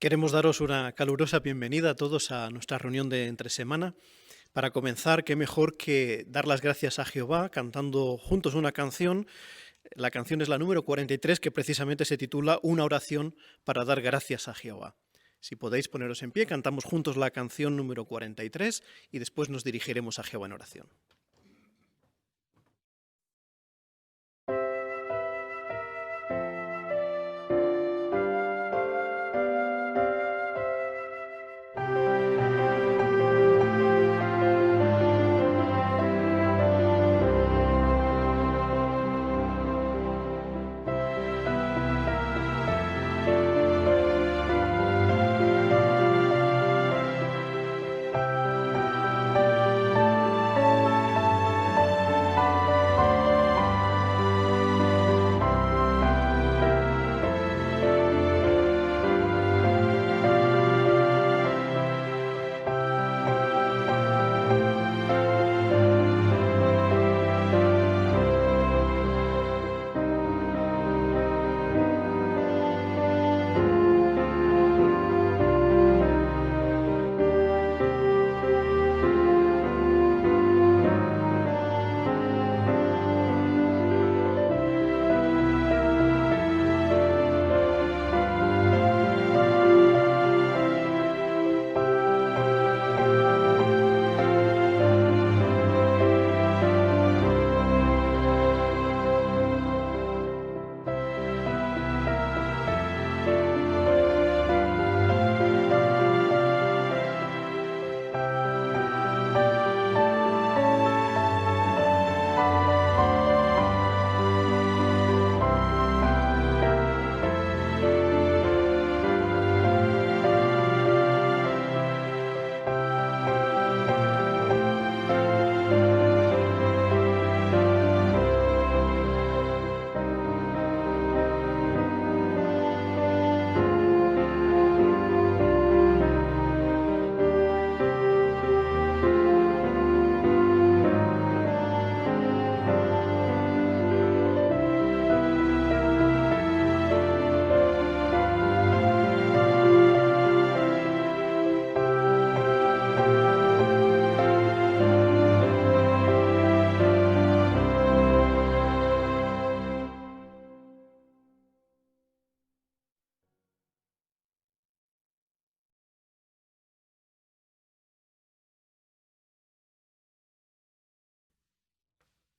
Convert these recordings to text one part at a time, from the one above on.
Queremos daros una calurosa bienvenida a todos a nuestra reunión de entre semana. Para comenzar, qué mejor que dar las gracias a Jehová cantando juntos una canción. La canción es la número 43, que precisamente se titula Una oración para dar gracias a Jehová. Si podéis poneros en pie, cantamos juntos la canción número 43 y después nos dirigiremos a Jehová en oración.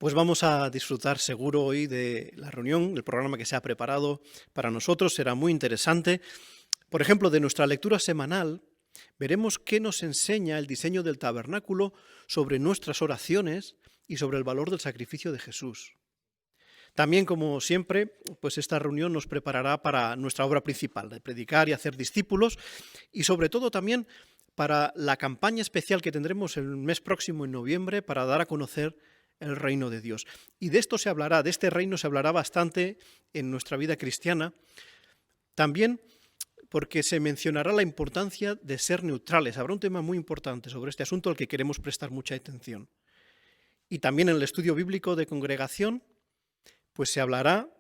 Pues vamos a disfrutar seguro hoy de la reunión, del programa que se ha preparado para nosotros, será muy interesante. Por ejemplo, de nuestra lectura semanal, veremos qué nos enseña el diseño del tabernáculo sobre nuestras oraciones y sobre el valor del sacrificio de Jesús. También, como siempre, pues esta reunión nos preparará para nuestra obra principal, de predicar y hacer discípulos, y sobre todo también para la campaña especial que tendremos el mes próximo, en noviembre, para dar a conocer el reino de Dios. Y de esto se hablará, de este reino se hablará bastante en nuestra vida cristiana, también porque se mencionará la importancia de ser neutrales. Habrá un tema muy importante sobre este asunto al que queremos prestar mucha atención. Y también en el estudio bíblico de congregación, pues se hablará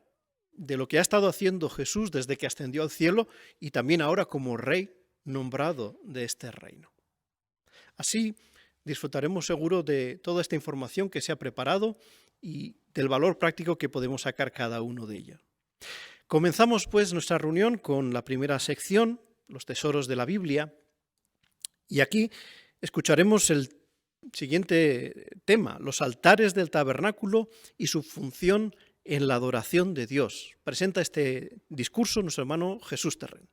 de lo que ha estado haciendo Jesús desde que ascendió al cielo y también ahora como rey nombrado de este reino. Así disfrutaremos seguro de toda esta información que se ha preparado y del valor práctico que podemos sacar cada uno de ella. Comenzamos pues nuestra reunión con la primera sección, los tesoros de la Biblia, y aquí escucharemos el siguiente tema, los altares del tabernáculo y su función en la adoración de Dios. Presenta este discurso nuestro hermano Jesús Terren.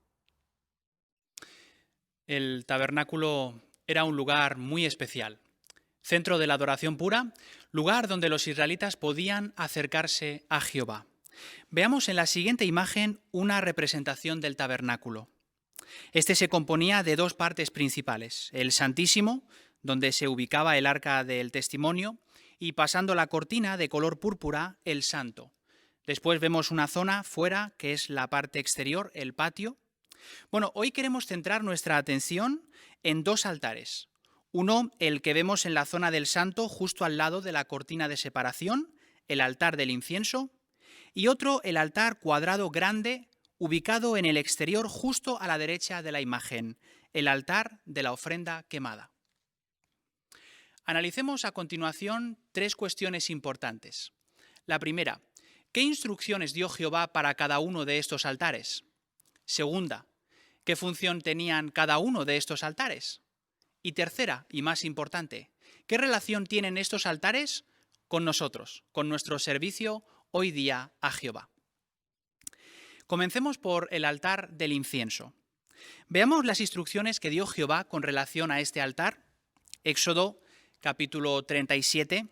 El tabernáculo era un lugar muy especial, centro de la adoración pura, lugar donde los israelitas podían acercarse a Jehová. Veamos en la siguiente imagen una representación del tabernáculo. Este se componía de dos partes principales, el Santísimo, donde se ubicaba el arca del testimonio, y pasando la cortina de color púrpura, el Santo. Después vemos una zona fuera, que es la parte exterior, el patio. Bueno, hoy queremos centrar nuestra atención en dos altares. Uno, el que vemos en la zona del Santo, justo al lado de la cortina de separación, el altar del incienso, y otro, el altar cuadrado grande, ubicado en el exterior justo a la derecha de la imagen, el altar de la ofrenda quemada. Analicemos a continuación 3 cuestiones importantes. La primera, ¿qué instrucciones dio Jehová para cada uno de estos altares? Segunda, ¿qué función tenían cada uno de estos altares? Y tercera, y más importante, ¿qué relación tienen estos altares con nosotros, con nuestro servicio hoy día a Jehová? Comencemos por el altar del incienso. Veamos las instrucciones que dio Jehová con relación a este altar. Éxodo capítulo 37,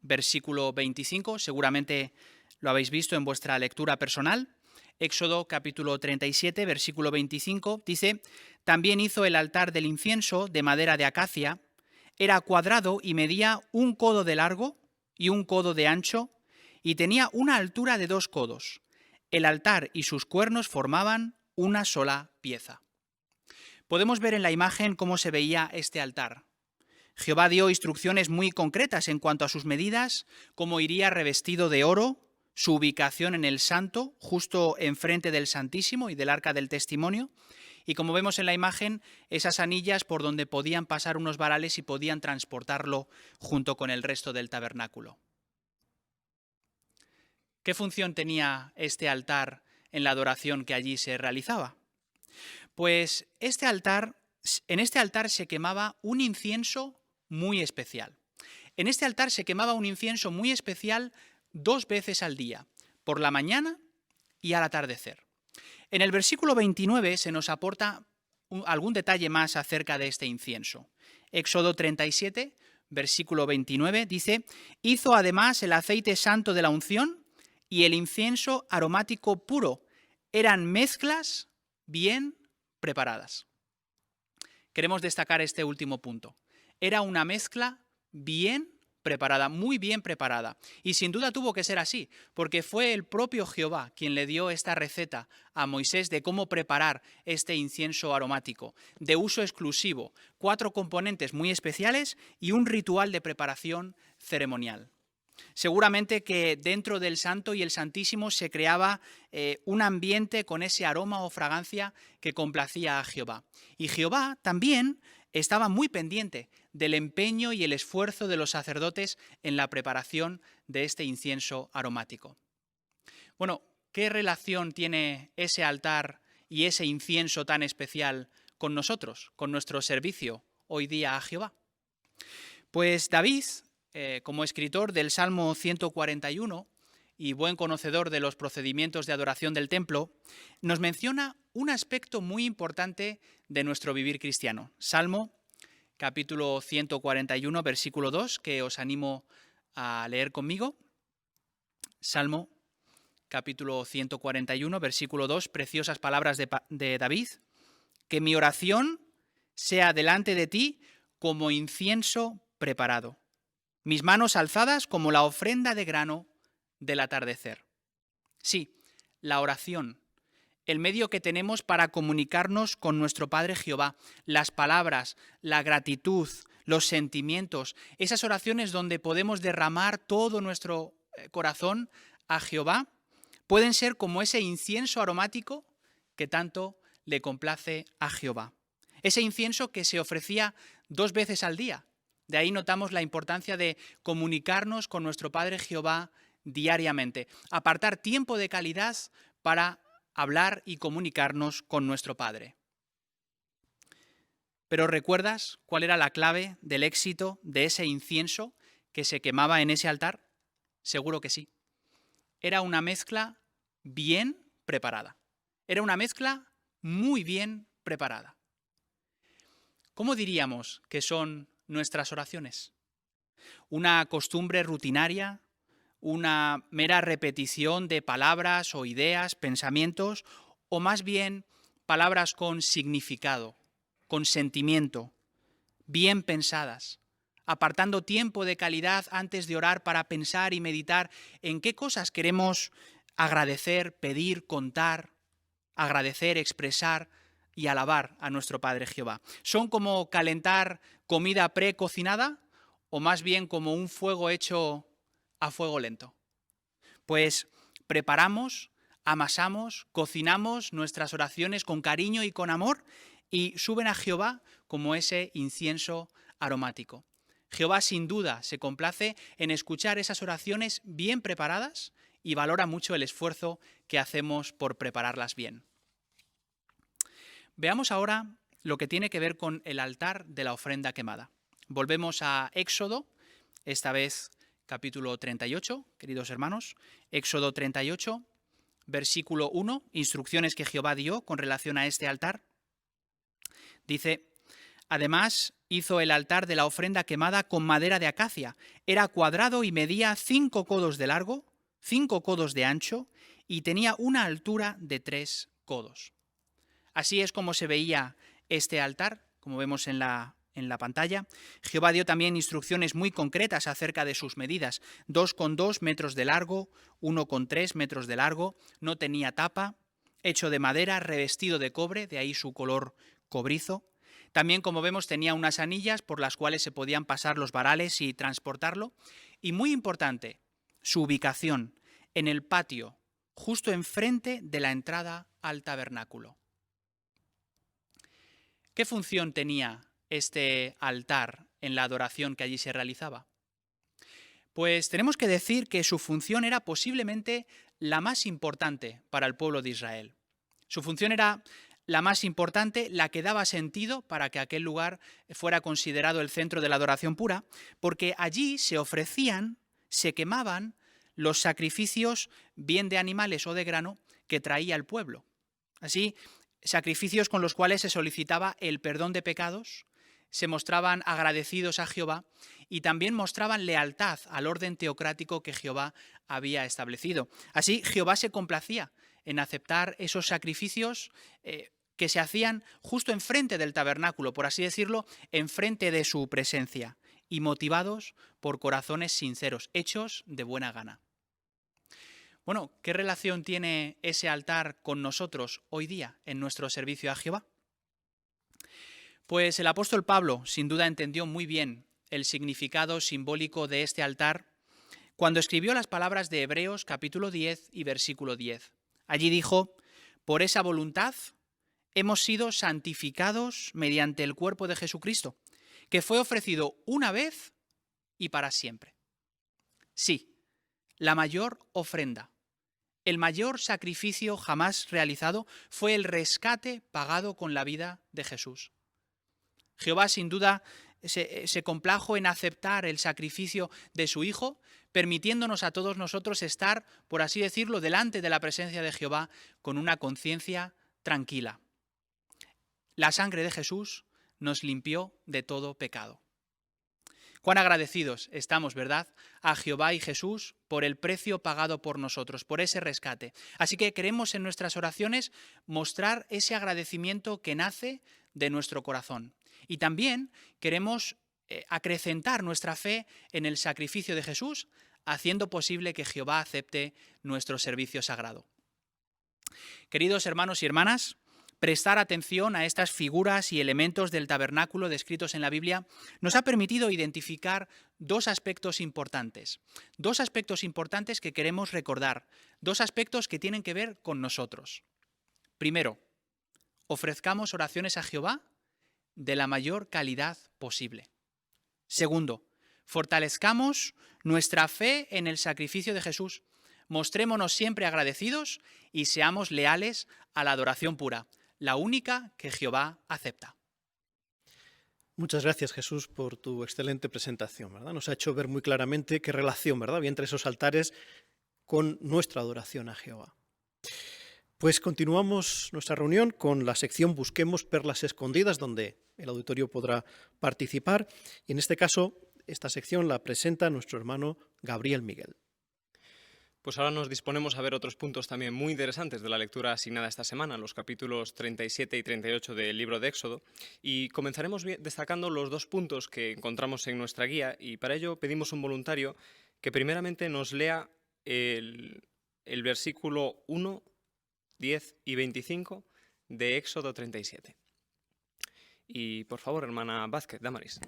versículo 25, seguramente lo habéis visto en vuestra lectura personal. Éxodo capítulo 37, versículo 25, dice: «También hizo el altar del incienso de madera de acacia, era cuadrado y medía 1 codo de largo y 1 codo de ancho, y tenía una altura de 2 codos. El altar y sus cuernos formaban una sola pieza». Podemos ver en la imagen cómo se veía este altar. Jehová dio instrucciones muy concretas en cuanto a sus medidas, cómo iría revestido de oro, su ubicación en el santo, justo enfrente del Santísimo y del Arca del Testimonio, y como vemos en la imagen, esas anillas por donde podían pasar unos varales y podían transportarlo junto con el resto del tabernáculo. ¿Qué función tenía este altar en la adoración que allí se realizaba? Pues en este altar se quemaba un incienso muy especial. En este altar se quemaba un incienso muy especial 2 veces al día, por la mañana y al atardecer. En el versículo 29 se nos aporta algún detalle más acerca de este incienso. Éxodo 37, versículo 29 dice: «Hizo además el aceite santo de la unción y el incienso aromático puro. Eran mezclas bien preparadas». Queremos destacar este último punto. Era una mezcla bien preparada, muy bien preparada. Y sin duda tuvo que ser así, porque fue el propio Jehová quien le dio esta receta a Moisés de cómo preparar este incienso aromático, de uso exclusivo, 4 componentes muy especiales y un ritual de preparación ceremonial. Seguramente que dentro del Santo y el Santísimo se creaba un ambiente con ese aroma o fragancia que complacía a Jehová. Y Jehová también estaba muy pendiente del empeño y el esfuerzo de los sacerdotes en la preparación de este incienso aromático. Bueno, ¿qué relación tiene ese altar y ese incienso tan especial con nosotros, con nuestro servicio hoy día a Jehová? Pues David, como escritor del Salmo 141 y buen conocedor de los procedimientos de adoración del templo, nos menciona un aspecto muy importante de nuestro vivir cristiano. Salmo capítulo 141, versículo 2, que os animo a leer conmigo. Salmo capítulo 141, versículo 2, preciosas palabras de David: «Que mi oración sea delante de ti como incienso preparado, mis manos alzadas como la ofrenda de grano del atardecer». Sí, la oración, el medio que tenemos para comunicarnos con nuestro Padre Jehová, las palabras, la gratitud, los sentimientos, esas oraciones donde podemos derramar todo nuestro corazón a Jehová, pueden ser como ese incienso aromático que tanto le complace a Jehová. Ese incienso que se ofrecía 2 veces al día. De ahí notamos la importancia de comunicarnos con nuestro Padre Jehová diariamente, apartar tiempo de calidad para hablar y comunicarnos con nuestro Padre. Pero ¿recuerdas cuál era la clave del éxito de ese incienso que se quemaba en ese altar? Seguro que sí. Era una mezcla bien preparada. Era una mezcla muy bien preparada. ¿Cómo diríamos que son nuestras oraciones? ¿Una costumbre rutinaria? ¿Una mera repetición de palabras o ideas, pensamientos? ¿O más bien palabras con significado, con sentimiento, bien pensadas, apartando tiempo de calidad antes de orar para pensar y meditar en qué cosas queremos agradecer, pedir, contar, agradecer, expresar y alabar a nuestro Padre Jehová? ¿Son como calentar comida precocinada o más bien como un fuego hecho a fuego lento? Pues preparamos, amasamos, cocinamos nuestras oraciones con cariño y con amor y suben a Jehová como ese incienso aromático. Jehová sin duda se complace en escuchar esas oraciones bien preparadas y valora mucho el esfuerzo que hacemos por prepararlas bien. Veamos ahora lo que tiene que ver con el altar de la ofrenda quemada. Volvemos a Éxodo, esta vez capítulo 38, queridos hermanos. Éxodo 38, versículo 1, instrucciones que Jehová dio con relación a este altar. Dice: además hizo el altar de la ofrenda quemada con madera de acacia. Era cuadrado y medía 5 codos de largo, 5 codos de ancho y tenía una altura de 3 codos. Así es como se veía este altar, como vemos en la pantalla. Jehová dio también instrucciones muy concretas acerca de sus medidas: 2,2 metros de largo, 1,3 metros de largo, no tenía tapa, hecho de madera, revestido de cobre, de ahí su color cobrizo. También, como vemos, tenía unas anillas por las cuales se podían pasar los varales y transportarlo. Y muy importante, su ubicación en el patio, justo enfrente de la entrada al tabernáculo. ¿Qué función tenía este altar en la adoración que allí se realizaba? Pues tenemos que decir que su función era posiblemente la más importante para el pueblo de Israel. Su función era la más importante, la que daba sentido para que aquel lugar fuera considerado el centro de la adoración pura, porque allí se ofrecían, se quemaban los sacrificios, bien de animales o de grano, que traía el pueblo. Así, sacrificios con los cuales se solicitaba el perdón de pecados, se mostraban agradecidos a Jehová y también mostraban lealtad al orden teocrático que Jehová había establecido. Así, Jehová se complacía en aceptar esos sacrificios que se hacían justo enfrente del tabernáculo, por así decirlo, enfrente de su presencia, y motivados por corazones sinceros, hechos de buena gana. Bueno, ¿qué relación tiene ese altar con nosotros hoy día en nuestro servicio a Jehová? Pues el apóstol Pablo sin duda entendió muy bien el significado simbólico de este altar cuando escribió las palabras de Hebreos capítulo 10 y versículo 10. Allí dijo: por esa voluntad hemos sido santificados mediante el cuerpo de Jesucristo, que fue ofrecido una vez y para siempre. Sí, la mayor ofrenda, el mayor sacrificio jamás realizado fue el rescate pagado con la vida de Jesús. Jehová sin duda se complajo en aceptar el sacrificio de su Hijo, permitiéndonos a todos nosotros estar, por así decirlo, delante de la presencia de Jehová con una conciencia tranquila. La sangre de Jesús nos limpió de todo pecado. Cuán agradecidos estamos, ¿verdad?, a Jehová y Jesús por el precio pagado por nosotros, por ese rescate. Así que queremos en nuestras oraciones mostrar ese agradecimiento que nace de nuestro corazón. Y también queremos acrecentar nuestra fe en el sacrificio de Jesús, haciendo posible que Jehová acepte nuestro servicio sagrado. Queridos hermanos y hermanas, prestar atención a estas figuras y elementos del tabernáculo descritos en la Biblia nos ha permitido identificar dos aspectos importantes que queremos recordar, dos aspectos que tienen que ver con nosotros. Primero, ofrezcamos oraciones a Jehová de la mayor calidad posible. Segundo, fortalezcamos nuestra fe en el sacrificio de Jesús, mostrémonos siempre agradecidos y seamos leales a la adoración pura, la única que Jehová acepta. Muchas gracias, Jesús, por tu excelente presentación, ¿verdad? Nos ha hecho ver muy claramente qué relación, ¿verdad?, había entre esos altares con nuestra adoración a Jehová. Pues continuamos nuestra reunión con la sección Busquemos Perlas Escondidas, donde el auditorio podrá participar. Y en este caso, esta sección la presenta nuestro hermano Gabriel Miguel. Pues ahora nos disponemos a ver otros puntos también muy interesantes de la lectura asignada esta semana, los capítulos 37 y 38 del libro de Éxodo, y comenzaremos destacando los dos puntos que encontramos en nuestra guía, y para ello pedimos a un voluntario que primeramente nos lea el versículo 1, 10 y 25 de Éxodo 37. Y por favor, hermana Vázquez, Damaris.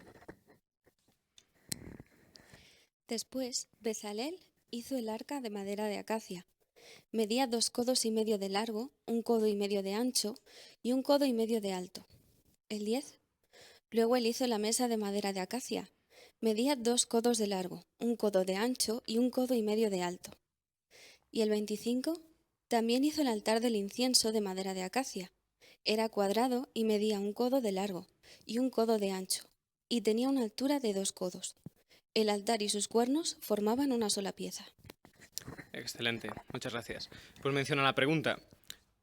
Después, Bezalel hizo el arca de madera de acacia. Medía 2 codos y medio de largo, 1 codo y medio de ancho y 1 codo y medio de alto. El 10. Luego él hizo la mesa de madera de acacia. Medía 2 codos de largo, 1 codo de ancho y 1 codo y medio de alto. Y el 25. También hizo el altar del incienso de madera de acacia. Era cuadrado y medía 1 codo de largo y 1 codo de ancho, y tenía una altura de 2 codos. El altar y sus cuernos formaban una sola pieza. Excelente, muchas gracias. Pues menciona la pregunta,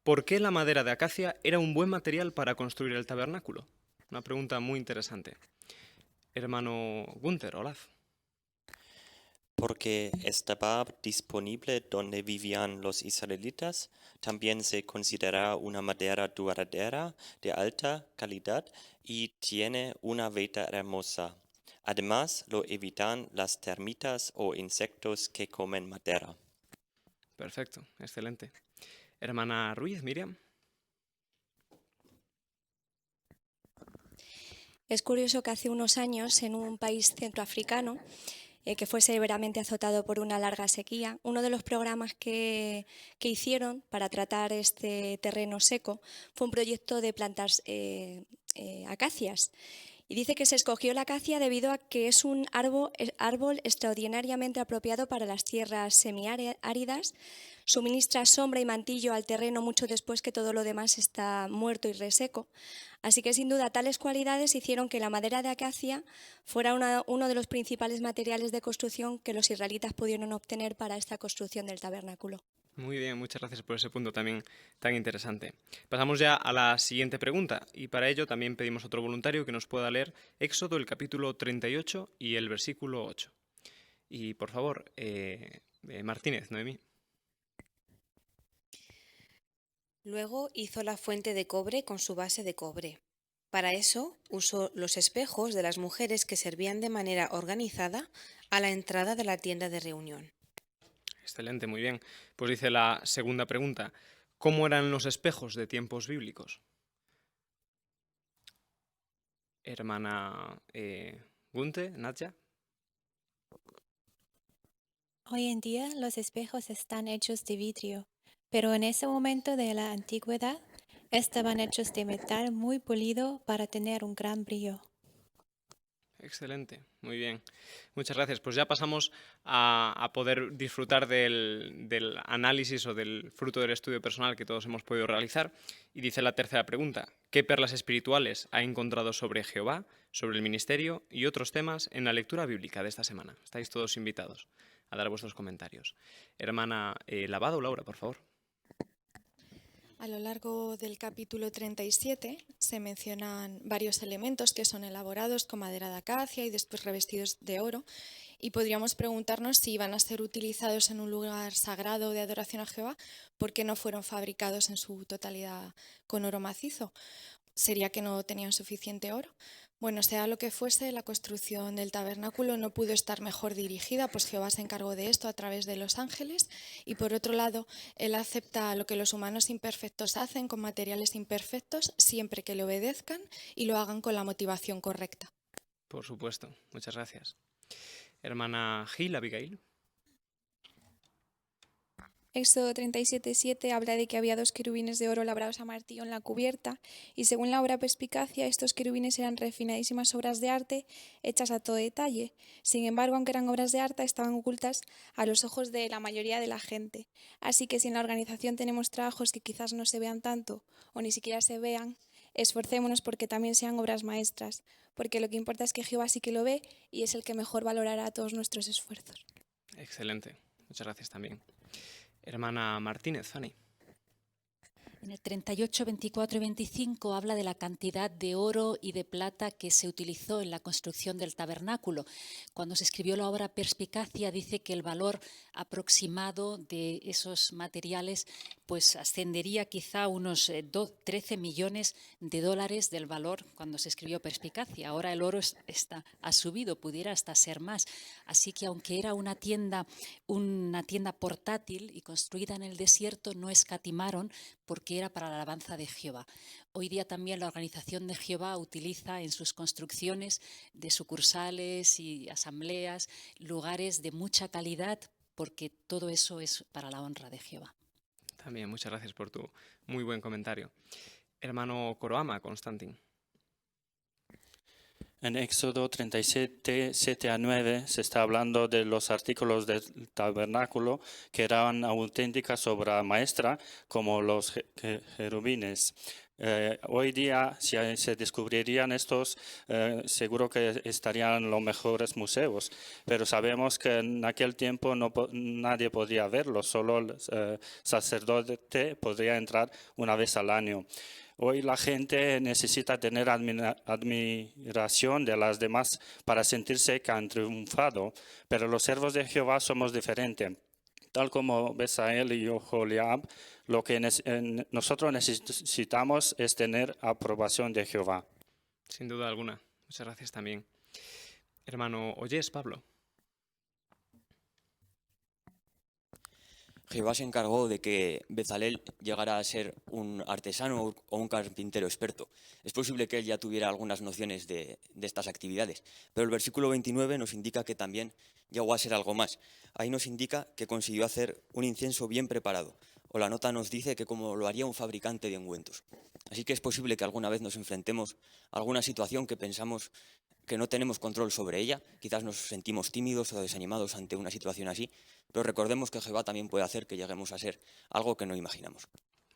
¿por qué la madera de acacia era un buen material para construir el tabernáculo? Una pregunta muy interesante. Hermano Gunther, Olaf. Porque estaba disponible donde vivían los israelitas, también se considera una madera duradera de alta calidad y tiene una veta hermosa. Además, lo evitan las termitas o insectos que comen madera. Perfecto, excelente. Hermana Ruiz, Miriam. Es curioso que hace unos años, en un país centroafricano, que fue severamente azotado por una larga sequía, uno de los programas que hicieron para tratar este terreno seco fue un proyecto de plantar acacias. Y dice que se escogió la acacia debido a que es un árbol extraordinariamente apropiado para las tierras semiáridas, suministra sombra y mantillo al terreno mucho después que todo lo demás está muerto y reseco. Así que sin duda tales cualidades hicieron que la madera de acacia fuera uno de los principales materiales de construcción que los israelitas pudieron obtener para esta construcción del tabernáculo. Muy bien, muchas gracias por ese punto también tan interesante. Pasamos ya a la siguiente pregunta y para ello también pedimos a otro voluntario que nos pueda leer Éxodo, el capítulo 38 y el versículo 8. Y por favor, Martínez, Noemí. Luego hizo la fuente de cobre con su base de cobre. Para eso usó los espejos de las mujeres que servían de manera organizada a la entrada de la tienda de reunión. Excelente, muy bien. Pues dice la segunda pregunta, ¿cómo eran los espejos de tiempos bíblicos? Hermana Gunte, Natya. Hoy en día los espejos están hechos de vidrio, pero en ese momento de la antigüedad estaban hechos de metal muy pulido para tener un gran brillo. Excelente, muy bien. Muchas gracias. Pues ya pasamos a poder disfrutar del análisis o del fruto del estudio personal que todos hemos podido realizar. Y dice la tercera pregunta, ¿qué perlas espirituales ha encontrado sobre Jehová, sobre el ministerio y otros temas en la lectura bíblica de esta semana? Estáis todos invitados a dar vuestros comentarios. Hermana Lavado, Laura, por favor. A lo largo del capítulo 37 se mencionan varios elementos que son elaborados con madera de acacia y después revestidos de oro, y podríamos preguntarnos si iban a ser utilizados en un lugar sagrado de adoración a Jehová, ¿por qué no fueron fabricados en su totalidad con oro macizo? ¿Sería que no tenían suficiente oro? Bueno, sea lo que fuese, la construcción del tabernáculo no pudo estar mejor dirigida, pues Jehová se encargó de esto a través de los ángeles, y por otro lado, Él acepta lo que los humanos imperfectos hacen con materiales imperfectos, siempre que le obedezcan y lo hagan con la motivación correcta. Por supuesto, muchas gracias. Hermana Gil, Abigail. Éxodo 37:7 habla de que había 2 querubines de oro labrados a martillo en la cubierta, y según la obra Perspicacia, estos querubines eran refinadísimas obras de arte hechas a todo detalle. Sin embargo, aunque eran obras de arte, estaban ocultas a los ojos de la mayoría de la gente. Así que si en la organización tenemos trabajos que quizás no se vean tanto o ni siquiera se vean, esforcémonos porque también sean obras maestras, porque lo que importa es que Jehová sí que lo ve y es el que mejor valorará todos nuestros esfuerzos. Excelente, muchas gracias también. Hermana Martínez, Fanny. En el 38, 24 y 25 habla de la cantidad de oro y de plata que se utilizó en la construcción del tabernáculo. Cuando se escribió la obra Perspicacia dice que el valor aproximado de esos materiales pues ascendería quizá a unos 13 millones de dólares del valor cuando se escribió Perspicacia. Ahora el oro ha subido, pudiera hasta ser más. Así que aunque era una tienda portátil y construida en el desierto, no escatimaron porque era para la alabanza de Jehová. Hoy día también la Organización de Jehová utiliza en sus construcciones de sucursales y asambleas lugares de mucha calidad porque todo eso es para la honra de Jehová. También, muchas gracias por tu muy buen comentario. Hermano Koroama, Constantin. En Éxodo 37, 7-9 se está hablando de los artículos del tabernáculo que eran auténticas obra maestra, como los querubines. Hoy día, si se descubrirían estos, seguro que estarían en los mejores museos, pero sabemos que en aquel tiempo nadie podía verlos, solo el sacerdote podría entrar una vez al año. Hoy la gente necesita tener admiración de las demás para sentirse que han triunfado, pero los siervos de Jehová somos diferentes. Tal como Besaleel y Oholiab, lo que nosotros necesitamos es tener aprobación de Jehová. Sin duda alguna. Muchas gracias también. Hermano Oyes, Pablo. Jehová se encargó de que Bezalel llegara a ser un artesano o un carpintero experto. Es posible que él ya tuviera algunas nociones de estas actividades, pero el versículo 29 nos indica que también llegó a ser algo más. Ahí nos indica que consiguió hacer un incienso bien preparado, o la nota nos dice que como lo haría un fabricante de ungüentos. Así que es posible que alguna vez nos enfrentemos a alguna situación que pensamos que no tenemos control sobre ella, quizás nos sentimos tímidos o desanimados ante una situación así, pero recordemos que Jehová también puede hacer que lleguemos a ser algo que no imaginamos.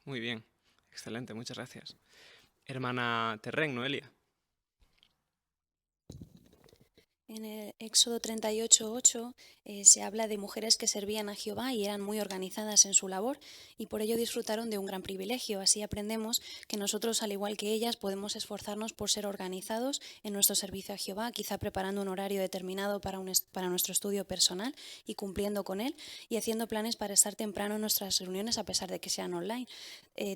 Muy bien, excelente, muchas gracias. Hermana Terren, Noelia. En el Éxodo 38:8 se habla de mujeres que servían a Jehová y eran muy organizadas en su labor y por ello disfrutaron de un gran privilegio. Así aprendemos que nosotros, al igual que ellas, podemos esforzarnos por ser organizados en nuestro servicio a Jehová, quizá preparando un horario determinado para nuestro estudio personal y cumpliendo con él, y haciendo planes para estar temprano en nuestras reuniones a pesar de que sean online,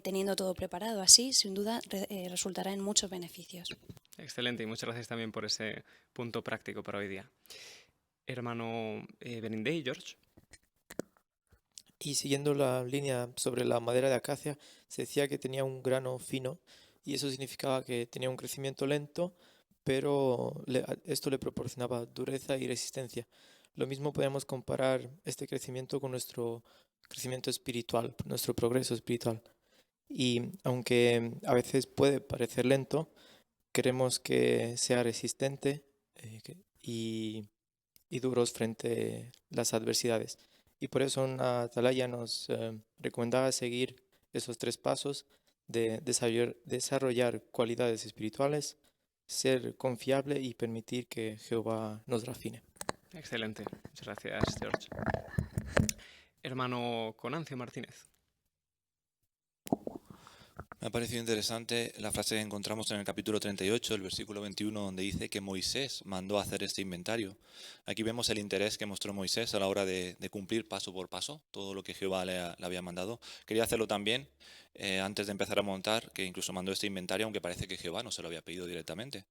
teniendo todo preparado. Así, sin duda, resultará en muchos beneficios. Excelente, y muchas gracias también por ese punto práctico para hoy día. Hermano Berindei, George. Y siguiendo la línea sobre la madera de acacia, se decía que tenía un grano fino y eso significaba que tenía un crecimiento lento, pero esto le proporcionaba dureza y resistencia. Lo mismo podemos comparar este crecimiento con nuestro crecimiento espiritual, nuestro progreso espiritual. Y aunque a veces puede parecer lento, queremos que sea resistente y duros frente a las adversidades. Y por eso en Atalaya nos recomendaba seguir esos 3 pasos de desarrollar cualidades espirituales, ser confiable y permitir que Jehová nos refine. Excelente, muchas gracias, George. Hermano Conancio Martínez. Me ha parecido interesante la frase que encontramos en el capítulo 38, el versículo 21, donde dice que Moisés mandó hacer este inventario. Aquí vemos el interés que mostró Moisés a la hora de cumplir paso por paso todo lo que Jehová le había mandado. Quería hacerlo también antes de empezar a montar, que incluso mandó este inventario, aunque parece que Jehová no se lo había pedido directamente.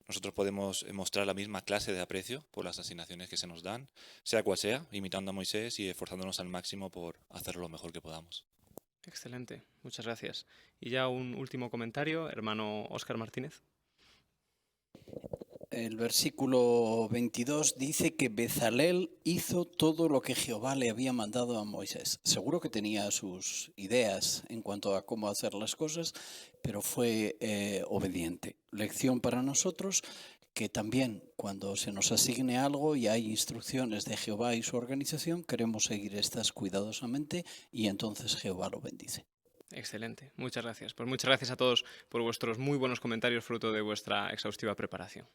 Nosotros podemos mostrar la misma clase de aprecio por las asignaciones que se nos dan, sea cual sea, imitando a Moisés y esforzándonos al máximo por hacerlo lo mejor que podamos. Excelente, muchas gracias. Y ya un último comentario, hermano Óscar Martínez. El versículo 22 dice que Bezalel hizo todo lo que Jehová le había mandado a Moisés. Seguro que tenía sus ideas en cuanto a cómo hacer las cosas, pero fue obediente. Lección para nosotros, que también cuando se nos asigne algo y hay instrucciones de Jehová y su organización, queremos seguir estas cuidadosamente y entonces Jehová lo bendice. Excelente, muchas gracias. Pues muchas gracias a todos por vuestros muy buenos comentarios fruto de vuestra exhaustiva preparación.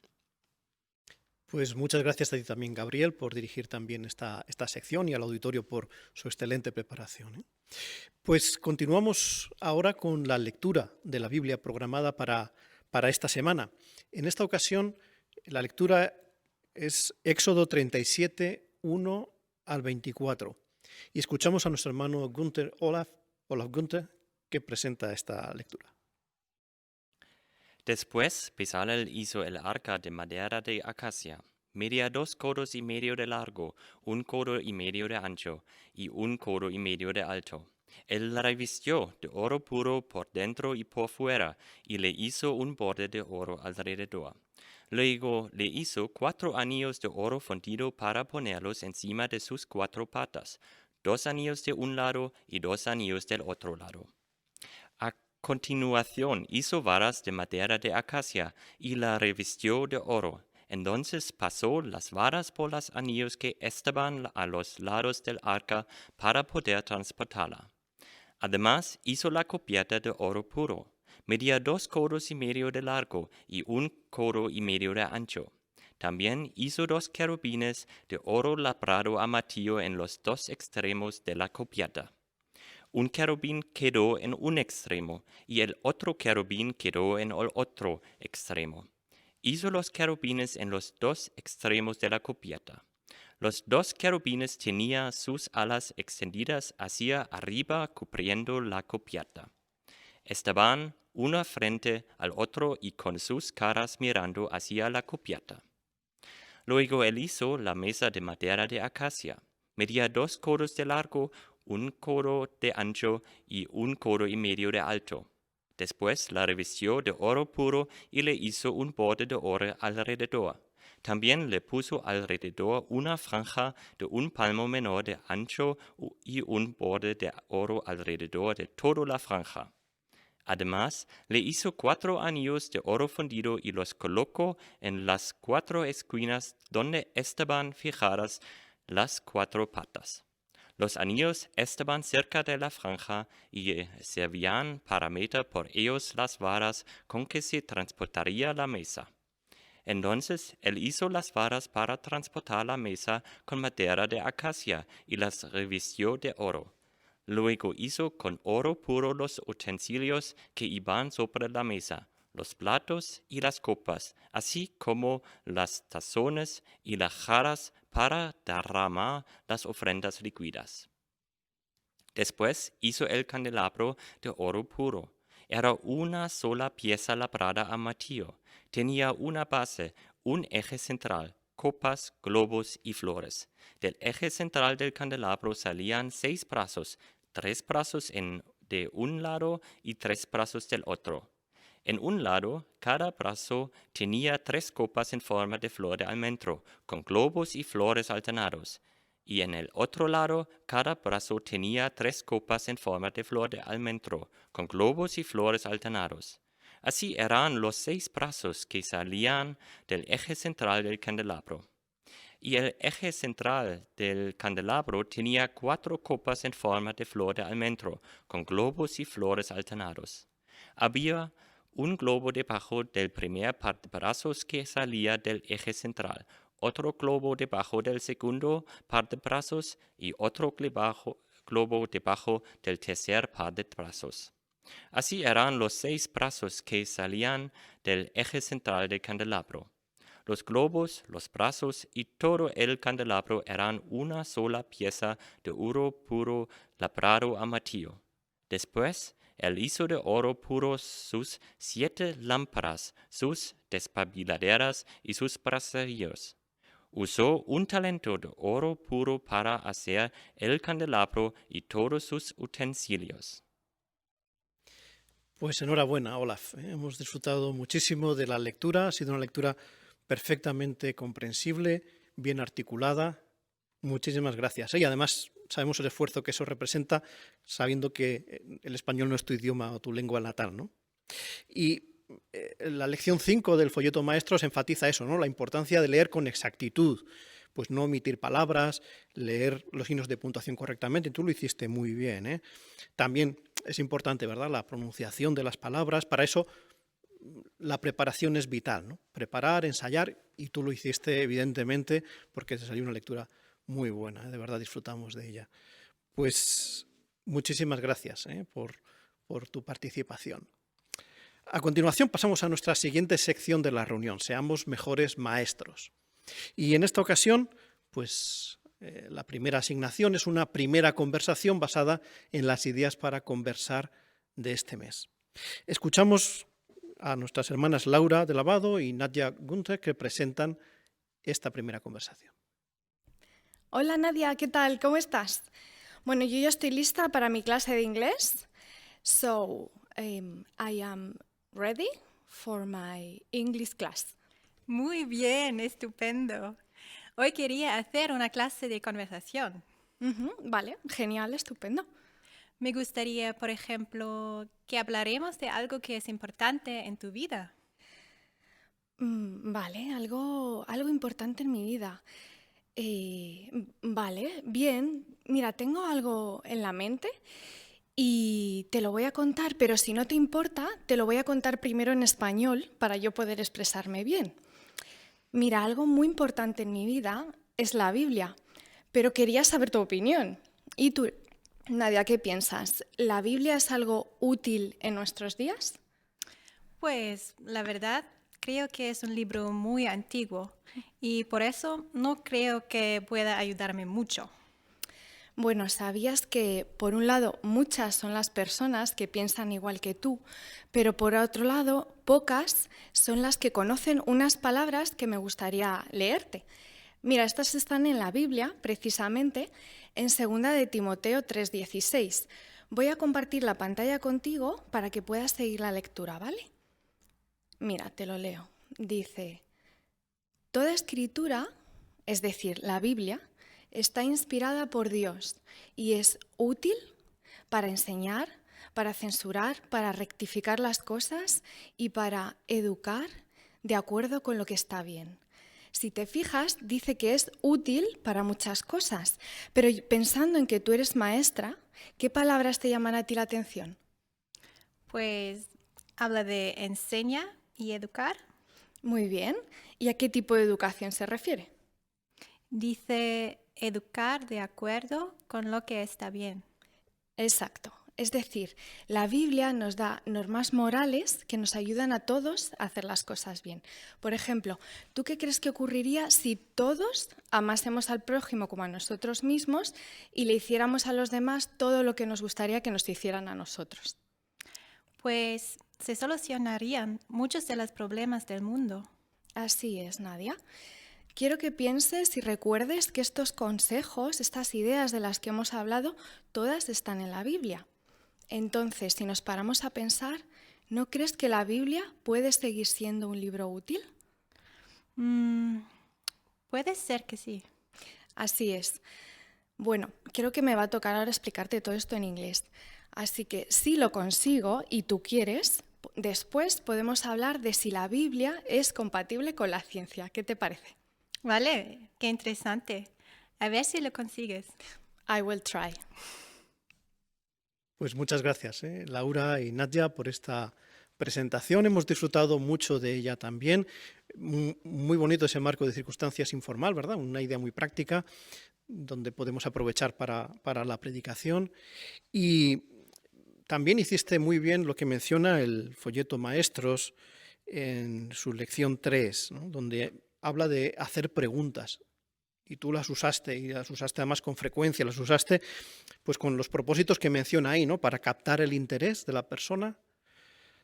Pues muchas gracias a ti también, Gabriel, por dirigir también esta sección y al auditorio por su excelente preparación. Pues continuamos ahora con la lectura de la Biblia programada para esta semana. En esta ocasión, la lectura es Éxodo 37, 1 al 24. Y escuchamos a nuestro hermano Olaf Gunther, que presenta esta lectura. Después Bezalel hizo el arca de madera de acacia. Medía 2 codos y medio de largo, 1 codo y medio de ancho y 1 codo y medio de alto. Él la revistió de oro puro por dentro y por fuera, y le hizo un borde de oro alrededor. Luego le hizo 4 anillos de oro fundido para ponerlos encima de sus 4 patas, 2 anillos de un lado y 2 anillos del otro lado. A continuación hizo varas de madera de acacia y la revistió de oro. Entonces pasó las varas por los anillos que estaban a los lados del arca para poder transportarla. Además hizo la cubierta de oro puro. Medía 2 codos y medio de largo y 1 codo y medio de ancho. También hizo 2 querubines de oro labrado a martillo en los 2 extremos de la cubierta. Un querubín quedó en un extremo y el otro querubín quedó en el otro extremo. Hizo los querubines en los 2 extremos de la cubierta. Los 2 querubines tenían sus alas extendidas hacia arriba cubriendo la cubierta. Estaban uno frente al otro y con sus caras mirando hacia la cubierta. Luego él hizo la mesa de madera de acacia. Medía 2 codos de largo, 1 codo de ancho y 1 codo y medio de alto. Después la revistió de oro puro y le hizo un borde de oro alrededor. También le puso alrededor una franja de 1 palmo menor de ancho y un borde de oro alrededor de toda la franja. Además, le hizo 4 anillos de oro fundido y los colocó en las 4 esquinas donde estaban fijadas las 4 patas. Los anillos estaban cerca de la franja y servían para meter por ellos las varas con que se transportaría la mesa. Entonces él hizo las varas para transportar la mesa con madera de acacia y las revistió de oro. Luego hizo con oro puro los utensilios que iban sobre la mesa, los platos y las copas, así como las tazones y las jarras para derramar las ofrendas líquidas. Después hizo el candelabro de oro puro. Era una sola pieza labrada a martillo. Tenía una base, un eje central, copas, globos y flores. Del eje central del candelabro salían 6 brazos, 3 brazos de un lado y 3 brazos del otro. En un lado, cada brazo tenía 3 copas en forma de flor de almendro, con globos y flores alternados. Y en el otro lado, cada brazo tenía 3 copas en forma de flor de almendro, con globos y flores alternados. Así eran los 6 brazos que salían del eje central del candelabro. Y el eje central del candelabro tenía 4 copas en forma de flor de almendro, con globos y flores alternados. Había un globo debajo del primer par de brazos que salía del eje central, otro globo debajo del segundo par de brazos y otro globo debajo del tercer par de brazos. Así eran los 6 brazos que salían del eje central del candelabro. Los globos, los brazos y todo el candelabro eran una sola pieza de oro puro labrado a martillo. Después, él hizo de oro puro sus 7 lámparas, sus despabiladeras y sus braserillos. Usó un talento de oro puro para hacer el candelabro y todos sus utensilios. Pues enhorabuena, Olaf. Hemos disfrutado muchísimo de la lectura. Ha sido una lectura perfectamente comprensible, bien articulada. Muchísimas gracias. Y además sabemos el esfuerzo que eso representa, sabiendo que el español no es tu idioma o tu lengua natal, ¿no? Y la lección 5 del folleto maestros enfatiza eso, ¿no? La importancia de leer con exactitud, pues no omitir palabras, leer los signos de puntuación correctamente. Tú lo hiciste muy bien, ¿eh? También es importante, ¿verdad?, la pronunciación de las palabras. Para eso la preparación es vital, ¿no? Preparar, ensayar, y tú lo hiciste evidentemente porque te salió una lectura muy buena, ¿eh? De verdad disfrutamos de ella. Pues muchísimas gracias, ¿eh?, por tu participación. A continuación pasamos a nuestra siguiente sección de la reunión, Seamos mejores maestros. Y en esta ocasión, pues la primera asignación es una primera conversación basada en las ideas para conversar de este mes. Escuchamos a nuestras hermanas Laura de Lavado y Nadia Gunther, que presentan esta primera conversación. Hola Nadia, ¿qué tal? ¿Cómo estás? Bueno, yo ya estoy lista para mi clase de inglés. So, I am ready for my English class. Muy bien, estupendo. Hoy quería hacer una clase de conversación. Vale, genial, estupendo. Me gustaría, por ejemplo, que hablaremos de algo que es importante en tu vida. Vale, algo importante en mi vida. Vale, bien. Mira, tengo algo en la mente y te lo voy a contar, pero si no te importa, te lo voy a contar primero en español para yo poder expresarme bien. Mira, algo muy importante en mi vida es la Biblia, pero quería saber tu opinión. ¿Y tú, Nadia, qué piensas? ¿La Biblia es algo útil en nuestros días? Pues, la verdad, creo que es un libro muy antiguo y por eso no creo que pueda ayudarme mucho. Bueno, ¿sabías que por un lado muchas son las personas que piensan igual que tú, pero por otro lado pocas son las que conocen unas palabras que me gustaría leerte? Mira, estas están en la Biblia, precisamente, en 2 de Timoteo 3:16. Voy a compartir la pantalla contigo para que puedas seguir la lectura, ¿vale? Mira, te lo leo. Dice, toda escritura, es decir, la Biblia, está inspirada por Dios y es útil para enseñar, para censurar, para rectificar las cosas y para educar de acuerdo con lo que está bien. Si te fijas, dice que es útil para muchas cosas, pero pensando en que tú eres maestra, ¿qué palabras te llaman a ti la atención? Pues habla de enseña y educar. Muy bien. ¿Y a qué tipo de educación se refiere? Dice educar de acuerdo con lo que está bien. Exacto. Es decir, la Biblia nos da normas morales que nos ayudan a todos a hacer las cosas bien. Por ejemplo, ¿tú qué crees que ocurriría si todos amásemos al prójimo como a nosotros mismos y le hiciéramos a los demás todo lo que nos gustaría que nos hicieran a nosotros? Pues se solucionarían muchos de los problemas del mundo. Así es, Nadia. Quiero que pienses y recuerdes que estos consejos, estas ideas de las que hemos hablado, todas están en la Biblia. Entonces, si nos paramos a pensar, ¿no crees que la Biblia puede seguir siendo un libro útil? Puede ser que sí. Así es. Bueno, creo que me va a tocar ahora explicarte todo esto en inglés. Así que si lo consigo y tú quieres, después podemos hablar de si la Biblia es compatible con la ciencia. ¿Qué te parece? Vale, qué interesante. A ver si lo consigues. I will try. Pues muchas gracias, Laura y Nadia, por esta presentación. Hemos disfrutado mucho de ella también. Muy bonito ese marco de circunstancias informal, ¿verdad? Una idea muy práctica donde podemos aprovechar para la predicación. Y también hiciste muy bien lo que menciona el folleto Maestros en su lección 3, ¿no? Donde habla de hacer preguntas. Y tú las usaste, y las usaste además con frecuencia, las usaste pues con los propósitos que menciona ahí, ¿no? Para captar el interés de la persona,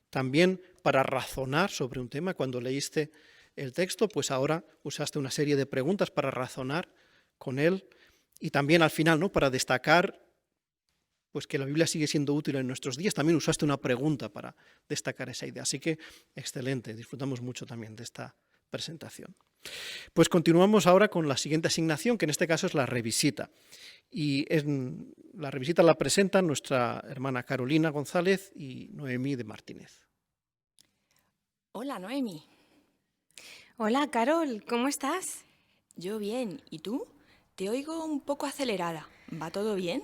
también para razonar sobre un tema. Cuando leíste el texto, pues ahora usaste una serie de preguntas para razonar con él, y también al final, ¿no? Para destacar pues que la Biblia sigue siendo útil en nuestros días, también usaste una pregunta para destacar esa idea. Así que excelente, disfrutamos mucho también de esta presentación. Pues continuamos ahora con la siguiente asignación, que en este caso es la revisita. Y la revisita la presentan nuestra hermana Carolina González y Noemí de Martínez. Hola, Noemí. Hola, Carol, ¿cómo estás? Yo bien, ¿y tú? Te oigo un poco acelerada. ¿Va todo bien?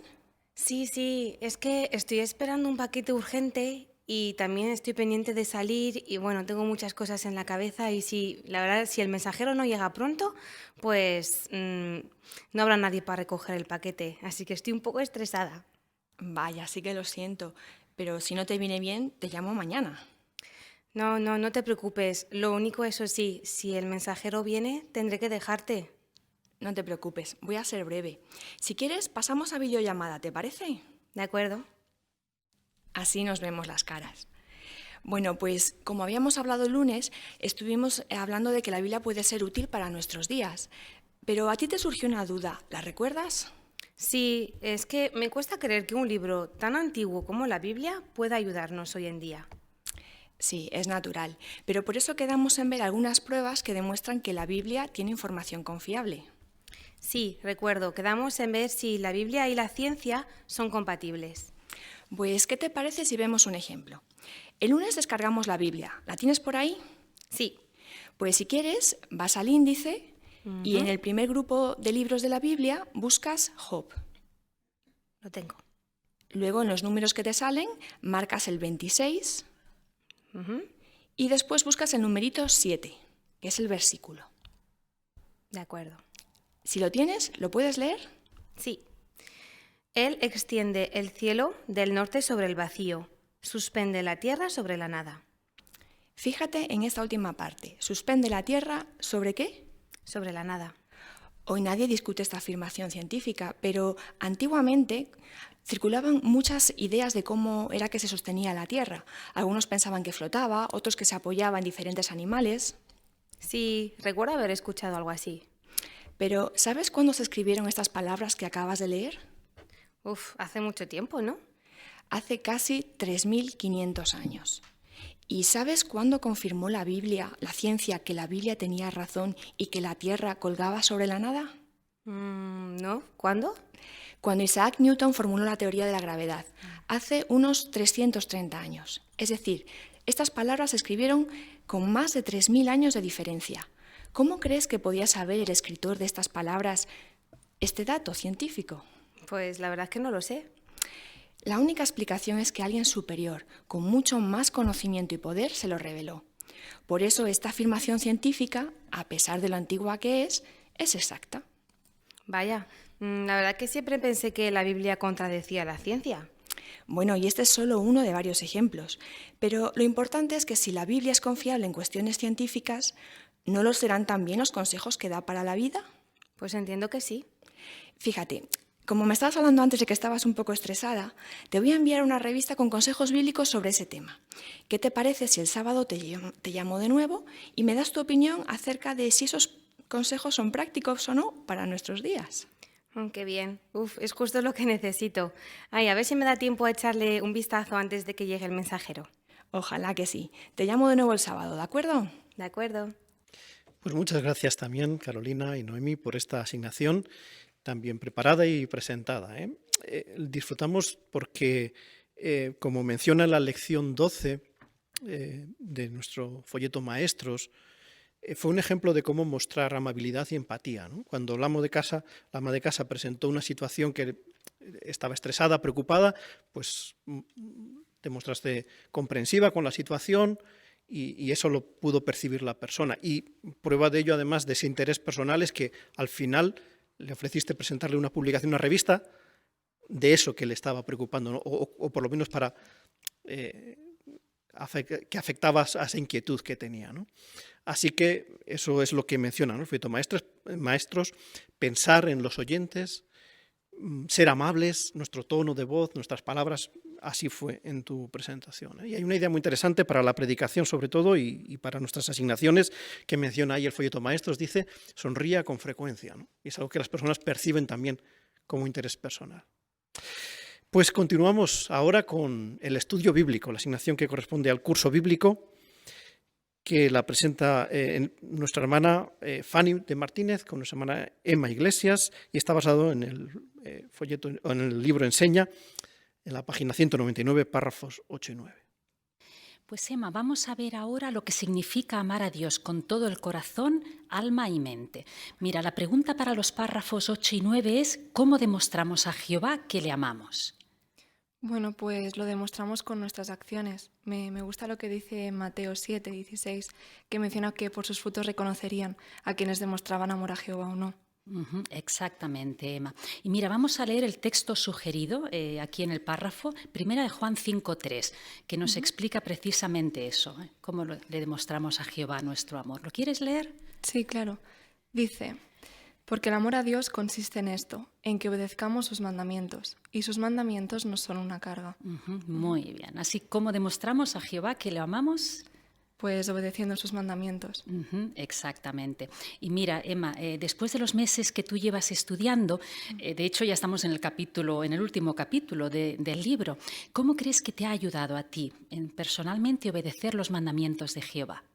Sí, es que estoy esperando un paquete urgente y también estoy pendiente de salir y bueno, tengo muchas cosas en la cabeza y la verdad, si el mensajero no llega pronto, pues no habrá nadie para recoger el paquete, así que estoy un poco estresada. Vaya, sí que lo siento, pero si no te viene bien, te llamo mañana. No te preocupes, lo único eso sí, si el mensajero viene, tendré que dejarte. No te preocupes, voy a ser breve. Si quieres, pasamos a videollamada, ¿te parece? De acuerdo. Así nos vemos las caras. Bueno, pues como habíamos hablado el lunes, estuvimos hablando de que la Biblia puede ser útil para nuestros días. Pero a ti te surgió una duda, ¿la recuerdas? Sí, es que me cuesta creer que un libro tan antiguo como la Biblia pueda ayudarnos hoy en día. Sí, es natural, pero por eso quedamos en ver algunas pruebas que demuestran que la Biblia tiene información confiable. Sí, recuerdo, quedamos en ver si la Biblia y la ciencia son compatibles. Pues, ¿qué te parece si vemos un ejemplo? El lunes descargamos la Biblia. ¿La tienes por ahí? Sí. Pues si quieres, vas al índice y en el primer grupo de libros de la Biblia buscas Job. Lo tengo. Luego, en los números que te salen, marcas el 26 y después buscas el numerito 7, que es el versículo. De acuerdo. Si lo tienes, ¿lo puedes leer? Sí. Él extiende el cielo del norte sobre el vacío, suspende la tierra sobre la nada. Fíjate en esta última parte. ¿Suspende la tierra sobre qué? Sobre la nada. Hoy nadie discute esta afirmación científica, pero antiguamente circulaban muchas ideas de cómo era que se sostenía la Tierra. Algunos pensaban que flotaba, otros que se apoyaba en diferentes animales. Sí, recuerdo haber escuchado algo así. Pero, ¿sabes cuándo se escribieron estas palabras que acabas de leer? Hace mucho tiempo, ¿no? Hace casi 3.500 años. ¿Y sabes cuándo confirmó la Biblia, la ciencia, que la Biblia tenía razón y que la Tierra colgaba sobre la nada? ¿No? ¿Cuándo? Cuando Isaac Newton formuló la teoría de la gravedad, hace unos 330 años. Es decir, estas palabras se escribieron con más de 3.000 años de diferencia. ¿Cómo crees que podía saber el escritor de estas palabras este dato científico? Pues la verdad es que no lo sé. La única explicación es que alguien superior, con mucho más conocimiento y poder, se lo reveló. Por eso esta afirmación científica, a pesar de lo antigua que es exacta. Vaya, la verdad que siempre pensé que la Biblia contradecía la ciencia. Bueno, y este es solo uno de varios ejemplos. Pero lo importante es que si la Biblia es confiable en cuestiones científicas, ¿no lo serán también los consejos que da para la vida? Pues entiendo que sí. Fíjate, como me estabas hablando antes de que estabas un poco estresada, te voy a enviar una revista con consejos bíblicos sobre ese tema. ¿Qué te parece si el sábado te llamo de nuevo y me das tu opinión acerca de si esos consejos son prácticos o no para nuestros días? Qué bien. Es justo lo que necesito. Ay, a ver si me da tiempo a echarle un vistazo antes de que llegue el mensajero. Ojalá que sí. Te llamo de nuevo el sábado, ¿de acuerdo? De acuerdo. Pues muchas gracias también, Carolina y Noemi, por esta asignación tan bien preparada y presentada. Disfrutamos porque, como menciona la lección 12 de nuestro folleto Maestros, fue un ejemplo de cómo mostrar amabilidad y empatía, ¿no? Cuando la ama de casa presentó una situación que estaba estresada, preocupada, pues te mostraste comprensiva con la situación y eso lo pudo percibir la persona. Y prueba de ello, además de ese interés personal, es que al final le ofreciste presentarle una publicación, una revista, de eso que le estaba preocupando, ¿no? o por lo menos para que afectaba a esa inquietud que tenía, ¿no? Así que eso es lo que menciona, ¿no? El folleto Maestros, pensar en los oyentes, ser amables, nuestro tono de voz, nuestras palabras, así fue en tu presentación. Y hay una idea muy interesante para la predicación, sobre todo, y para nuestras asignaciones, que menciona ahí el folleto Maestros, dice, sonría con frecuencia, ¿no? Y es algo que las personas perciben también como interés personal. Pues continuamos ahora con el estudio bíblico, la asignación que corresponde al curso bíblico, que la presenta nuestra hermana Fanny de Martínez con nuestra hermana Emma Iglesias, y está basado en el folleto, en el libro Enseña, en la página 199, párrafos 8 y 9. Pues Emma, vamos a ver ahora lo que significa amar a Dios con todo el corazón, alma y mente. Mira, la pregunta para los párrafos 8 y 9 es ¿cómo demostramos a Jehová que le amamos? Bueno, pues lo demostramos con nuestras acciones. Me gusta lo que dice Mateo 7, 16, que menciona que por sus frutos reconocerían a quienes demostraban amor a Jehová o no. Exactamente, Emma. Y mira, vamos a leer el texto sugerido aquí en el párrafo, primera de Juan 5:3, que nos explica precisamente eso, cómo le demostramos a Jehová nuestro amor. ¿Lo quieres leer? Sí, claro. Dice, porque el amor a Dios consiste en esto, en que obedezcamos sus mandamientos, y sus mandamientos no son una carga. Muy bien. Así como demostramos a Jehová que le amamos. Pues obedeciendo sus mandamientos. Exactamente. Y mira, Emma, después de los meses que tú llevas estudiando, de hecho ya estamos en el último capítulo del libro, ¿cómo crees que te ha ayudado a ti personalmente obedecer los mandamientos de Jehová?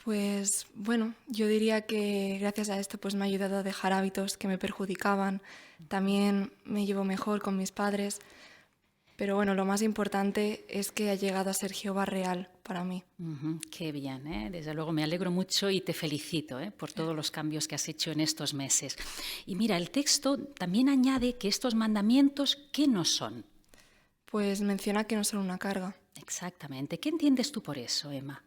Pues bueno, yo diría que gracias a esto pues me ha ayudado a dejar hábitos que me perjudicaban. También me llevo mejor con mis padres. Pero bueno, lo más importante es que ha llegado a ser Jehová real para mí. Qué bien, ¿eh? Desde luego me alegro mucho y te felicito por todos los cambios que has hecho en estos meses. Y mira, el texto también añade que estos mandamientos, ¿qué no son? Pues menciona que no son una carga. Exactamente. ¿Qué entiendes tú por eso, Emma?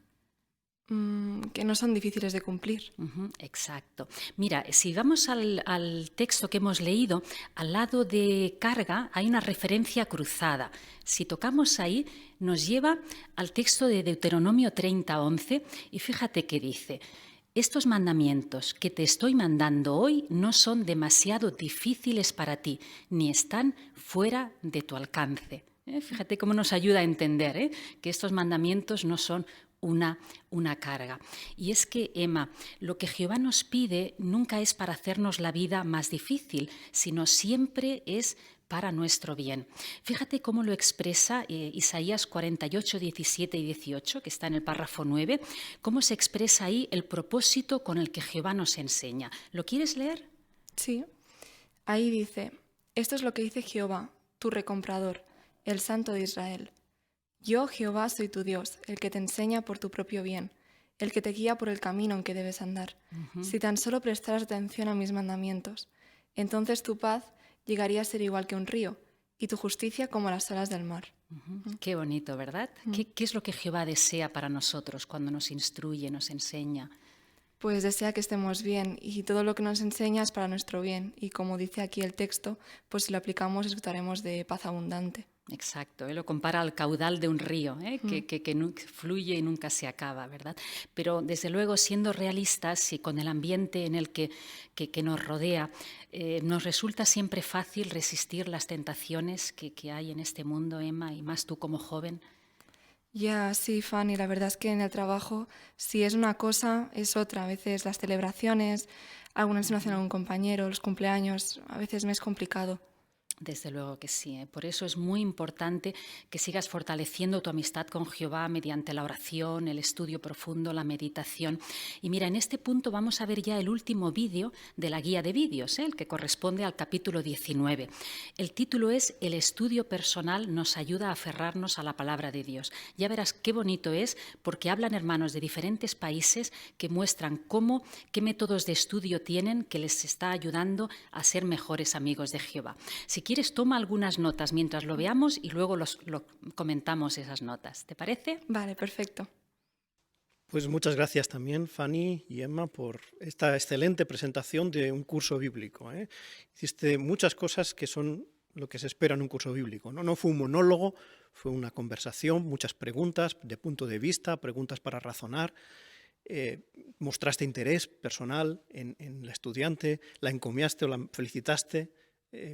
Que no son difíciles de cumplir. Exacto. Mira, si vamos al texto que hemos leído, al lado de carga hay una referencia cruzada. Si tocamos ahí, nos lleva al texto de Deuteronomio 30:11 y fíjate que dice: estos mandamientos que te estoy mandando hoy no son demasiado difíciles para ti, ni están fuera de tu alcance. Fíjate cómo nos ayuda a entender que estos mandamientos no son una carga. Y es que, Emma, lo que Jehová nos pide nunca es para hacernos la vida más difícil, sino siempre es para nuestro bien. Fíjate cómo lo expresa Isaías 48, 17 y 18, que está en el párrafo 9, cómo se expresa ahí el propósito con el que Jehová nos enseña. ¿Lo quieres leer? Sí. Ahí dice: esto es lo que dice Jehová, tu recomprador, el Santo de Israel. Yo, Jehová, soy tu Dios, el que te enseña por tu propio bien, el que te guía por el camino en que debes andar. Si tan solo prestaras atención a mis mandamientos, entonces tu paz llegaría a ser igual que un río y tu justicia como las olas del mar. Qué bonito, ¿verdad? ¿Qué es lo que Jehová desea para nosotros cuando nos instruye, nos enseña? Pues desea que estemos bien y todo lo que nos enseña es para nuestro bien. Y como dice aquí el texto, pues si lo aplicamos disfrutaremos de paz abundante. Exacto, lo compara al caudal de un río, que fluye y nunca se acaba, ¿verdad? Pero desde luego, siendo realistas y con el ambiente en el que nos rodea, nos resulta siempre fácil resistir las tentaciones que hay en este mundo, Emma, y más tú como joven. Ya, sí, Fanny, la verdad es que en el trabajo, si es una cosa, es otra. A veces las celebraciones, alguna insinuación a un compañero, los cumpleaños, a veces me es complicado. Desde luego que sí. Por eso es muy importante que sigas fortaleciendo tu amistad con Jehová mediante la oración, el estudio profundo, la meditación. Y mira, en este punto vamos a ver ya el último vídeo de la guía de vídeos, el que corresponde al capítulo 19. El título es El estudio personal nos ayuda a aferrarnos a la palabra de Dios. Ya verás qué bonito es, porque hablan hermanos de diferentes países que muestran qué métodos de estudio tienen que les está ayudando a ser mejores amigos de Jehová. Si quieres, toma algunas notas mientras lo veamos y luego lo comentamos esas notas. ¿Te parece? Vale, perfecto. Pues muchas gracias también, Fanny y Emma, por esta excelente presentación de un curso bíblico. Hiciste muchas cosas que son lo que se espera en un curso bíblico. No fue un monólogo, fue una conversación, muchas preguntas de punto de vista, preguntas para razonar. Mostraste interés personal en la estudiante, la encomiaste o la felicitaste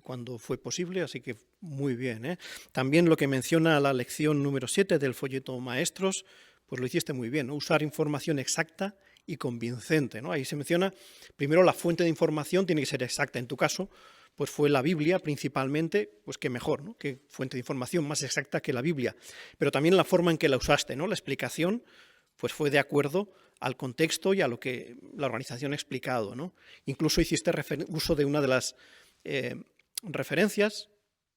cuando fue posible, así que muy bien. También lo que menciona la lección número 7 del folleto Maestros, pues lo hiciste muy bien, ¿no? Usar información exacta y convincente, ¿no? Ahí se menciona, primero la fuente de información tiene que ser exacta. En tu caso, pues fue la Biblia principalmente, pues qué mejor, ¿no? Qué fuente de información más exacta que la Biblia. Pero también la forma en que la usaste, ¿no? La explicación pues fue de acuerdo al contexto y a lo que la organización ha explicado, ¿no? Incluso hiciste uso de una de las referencias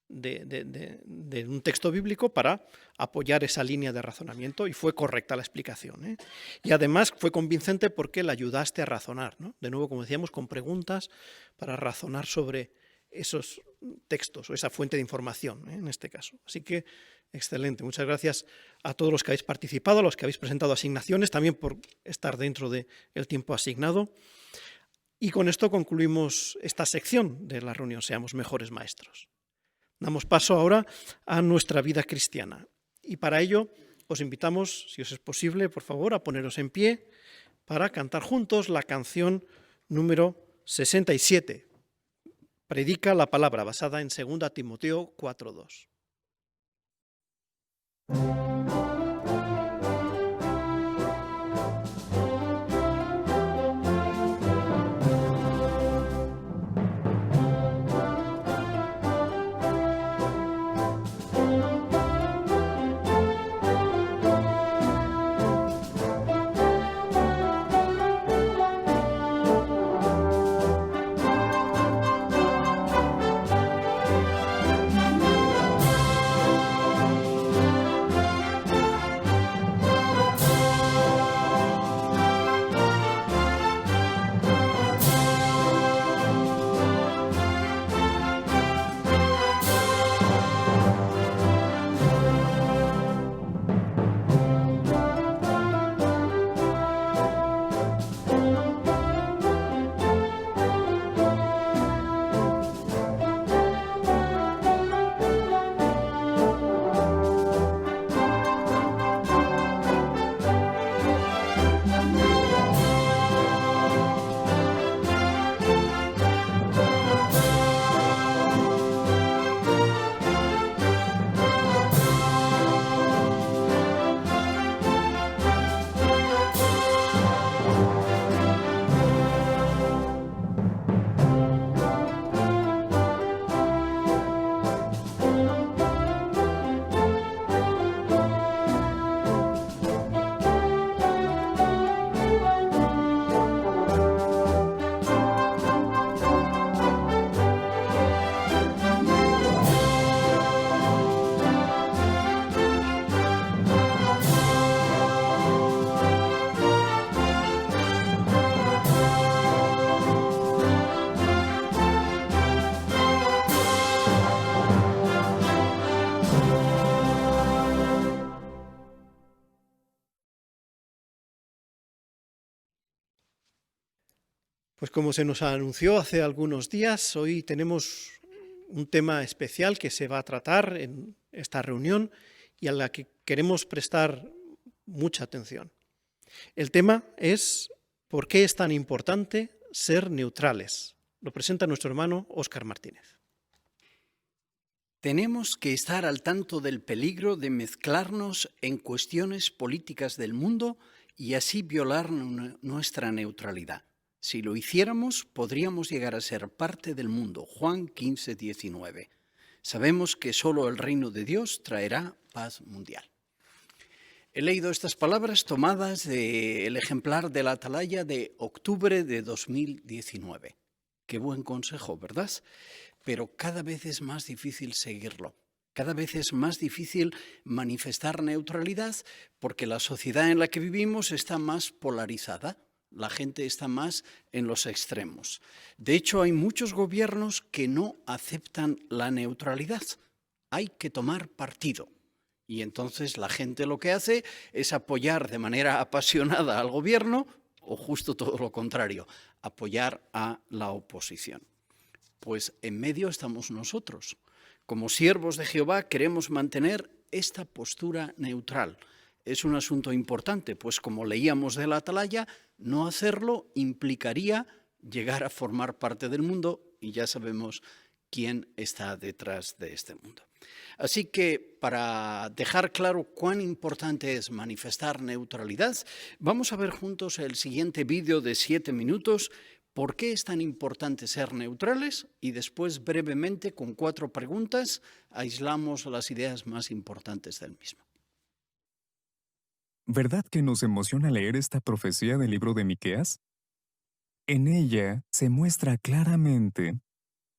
de un texto bíblico para apoyar esa línea de razonamiento y fue correcta la explicación, Y además fue convincente porque la ayudaste a razonar, ¿no? De nuevo, como decíamos, con preguntas para razonar sobre esos textos o esa fuente de información, en este caso. Así que excelente. Muchas gracias a todos los que habéis participado, a los que habéis presentado asignaciones, también por estar dentro del tiempo asignado. Y con esto concluimos esta sección de la reunión Seamos Mejores Maestros. Damos paso ahora a nuestra vida cristiana. Y para ello os invitamos, si os es posible, por favor, a poneros en pie para cantar juntos la canción número 67. Predica la palabra, basada en 2 Timoteo 4:2. Pues como se nos anunció hace algunos días, hoy tenemos un tema especial que se va a tratar en esta reunión y a la que queremos prestar mucha atención. El tema es ¿por qué es tan importante ser neutrales? Lo presenta nuestro hermano Óscar Martínez. Tenemos que estar al tanto del peligro de mezclarnos en cuestiones políticas del mundo y así violar nuestra neutralidad. Si lo hiciéramos, podríamos llegar a ser parte del mundo. Juan 15, 19. Sabemos que solo el reino de Dios traerá paz mundial. He leído estas palabras tomadas del ejemplar de la Atalaya de octubre de 2019. Qué buen consejo, ¿verdad? Pero cada vez es más difícil seguirlo. Cada vez es más difícil manifestar neutralidad porque la sociedad en la que vivimos está más polarizada. La gente está más en los extremos. De hecho, hay muchos gobiernos que no aceptan la neutralidad. Hay que tomar partido. Y entonces la gente lo que hace es apoyar de manera apasionada al gobierno o justo todo lo contrario, apoyar a la oposición. Pues en medio estamos nosotros. Como siervos de Jehová queremos mantener esta postura neutral. Es un asunto importante, pues como leíamos de la Atalaya, no hacerlo implicaría llegar a formar parte del mundo y ya sabemos quién está detrás de este mundo. Así que para dejar claro cuán importante es manifestar neutralidad, vamos a ver juntos el siguiente vídeo de 7 minutos, ¿por qué es tan importante ser neutrales? Y después brevemente con 4 preguntas aislamos las ideas más importantes del mismo. ¿Verdad que nos emociona leer esta profecía del libro de Miqueas? En ella se muestra claramente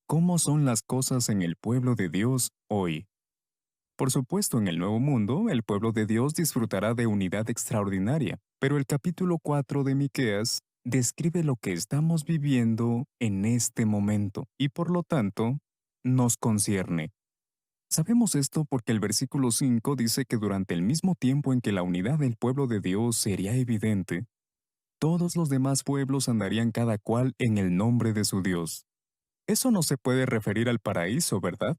cómo son las cosas en el pueblo de Dios hoy. Por supuesto, en el Nuevo Mundo, el pueblo de Dios disfrutará de unidad extraordinaria, pero el capítulo 4 de Miqueas describe lo que estamos viviendo en este momento y por lo tanto nos concierne. Sabemos esto porque el versículo 5 dice que durante el mismo tiempo en que la unidad del pueblo de Dios sería evidente, todos los demás pueblos andarían cada cual en el nombre de su Dios. Eso no se puede referir al paraíso, ¿verdad?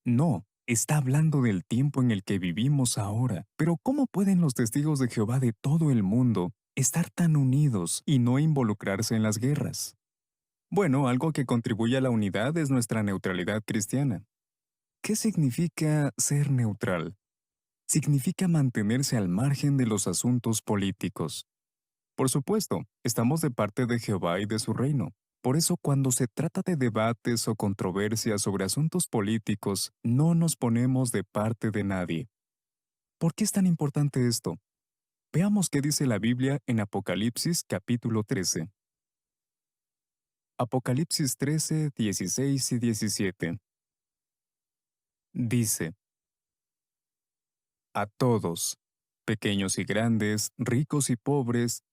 No, está hablando del tiempo en el que vivimos ahora. Pero ¿cómo pueden los testigos de Jehová de todo el mundo estar tan unidos y no involucrarse en las guerras? Bueno, algo que contribuye a la unidad es nuestra neutralidad cristiana. ¿Qué significa ser neutral? Significa mantenerse al margen de los asuntos políticos. Por supuesto, estamos de parte de Jehová y de su reino. Por eso, cuando se trata de debates o controversias sobre asuntos políticos, no nos ponemos de parte de nadie. ¿Por qué es tan importante esto? Veamos qué dice la Biblia en Apocalipsis capítulo 13. Apocalipsis 13, 16 y 17. Dice: a todos, pequeños y grandes, ricos y pobres,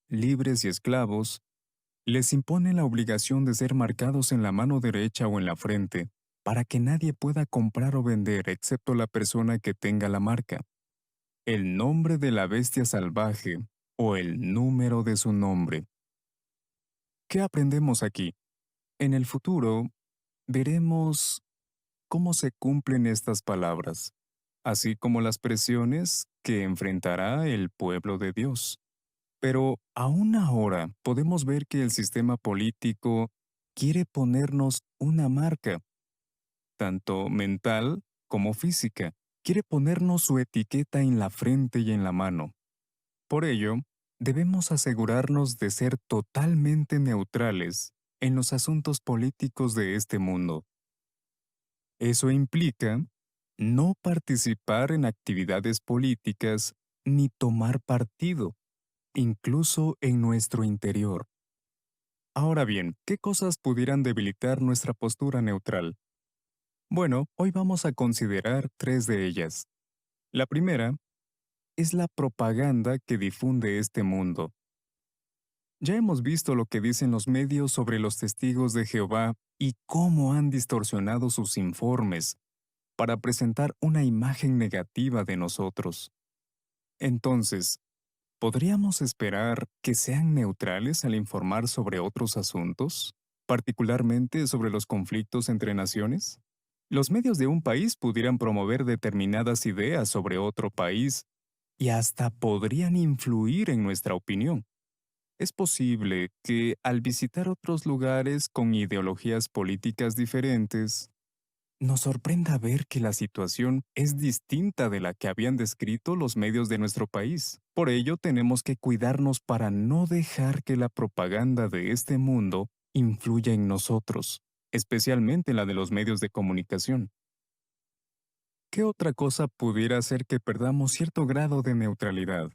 libres y esclavos, les impone la obligación de ser marcados en la mano derecha o en la frente, para que nadie pueda comprar o vender excepto la persona que tenga la marca, el nombre de la bestia salvaje o el número de su nombre. ¿Qué aprendemos aquí? En el futuro, veremos cómo se cumplen estas palabras, así como las presiones que enfrentará el pueblo de Dios. Pero aún ahora podemos ver que el sistema político quiere ponernos una marca, tanto mental como física. Quiere ponernos su etiqueta en la frente y en la mano. Por ello, debemos asegurarnos de ser totalmente neutrales en los asuntos políticos de este mundo. Eso implica no participar en actividades políticas ni tomar partido, incluso en nuestro interior. Ahora bien, ¿qué cosas pudieran debilitar nuestra postura neutral? Bueno, hoy vamos a considerar 3 de ellas. La primera es la propaganda que difunde este mundo. Ya hemos visto lo que dicen los medios sobre los testigos de Jehová y cómo han distorsionado sus informes para presentar una imagen negativa de nosotros. Entonces, ¿Podríamos esperar que sean neutrales al informar sobre otros asuntos, particularmente sobre los conflictos entre naciones? Los medios de un país pudieran promover determinadas ideas sobre otro país y hasta podrían influir en nuestra opinión. Es posible que al visitar otros lugares con ideologías políticas diferentes, nos sorprenda ver que la situación es distinta de la que habían descrito los medios de nuestro país. Por ello, tenemos que cuidarnos para no dejar que la propaganda de este mundo influya en nosotros, especialmente la de los medios de comunicación. ¿Qué otra cosa pudiera hacer que perdamos cierto grado de neutralidad?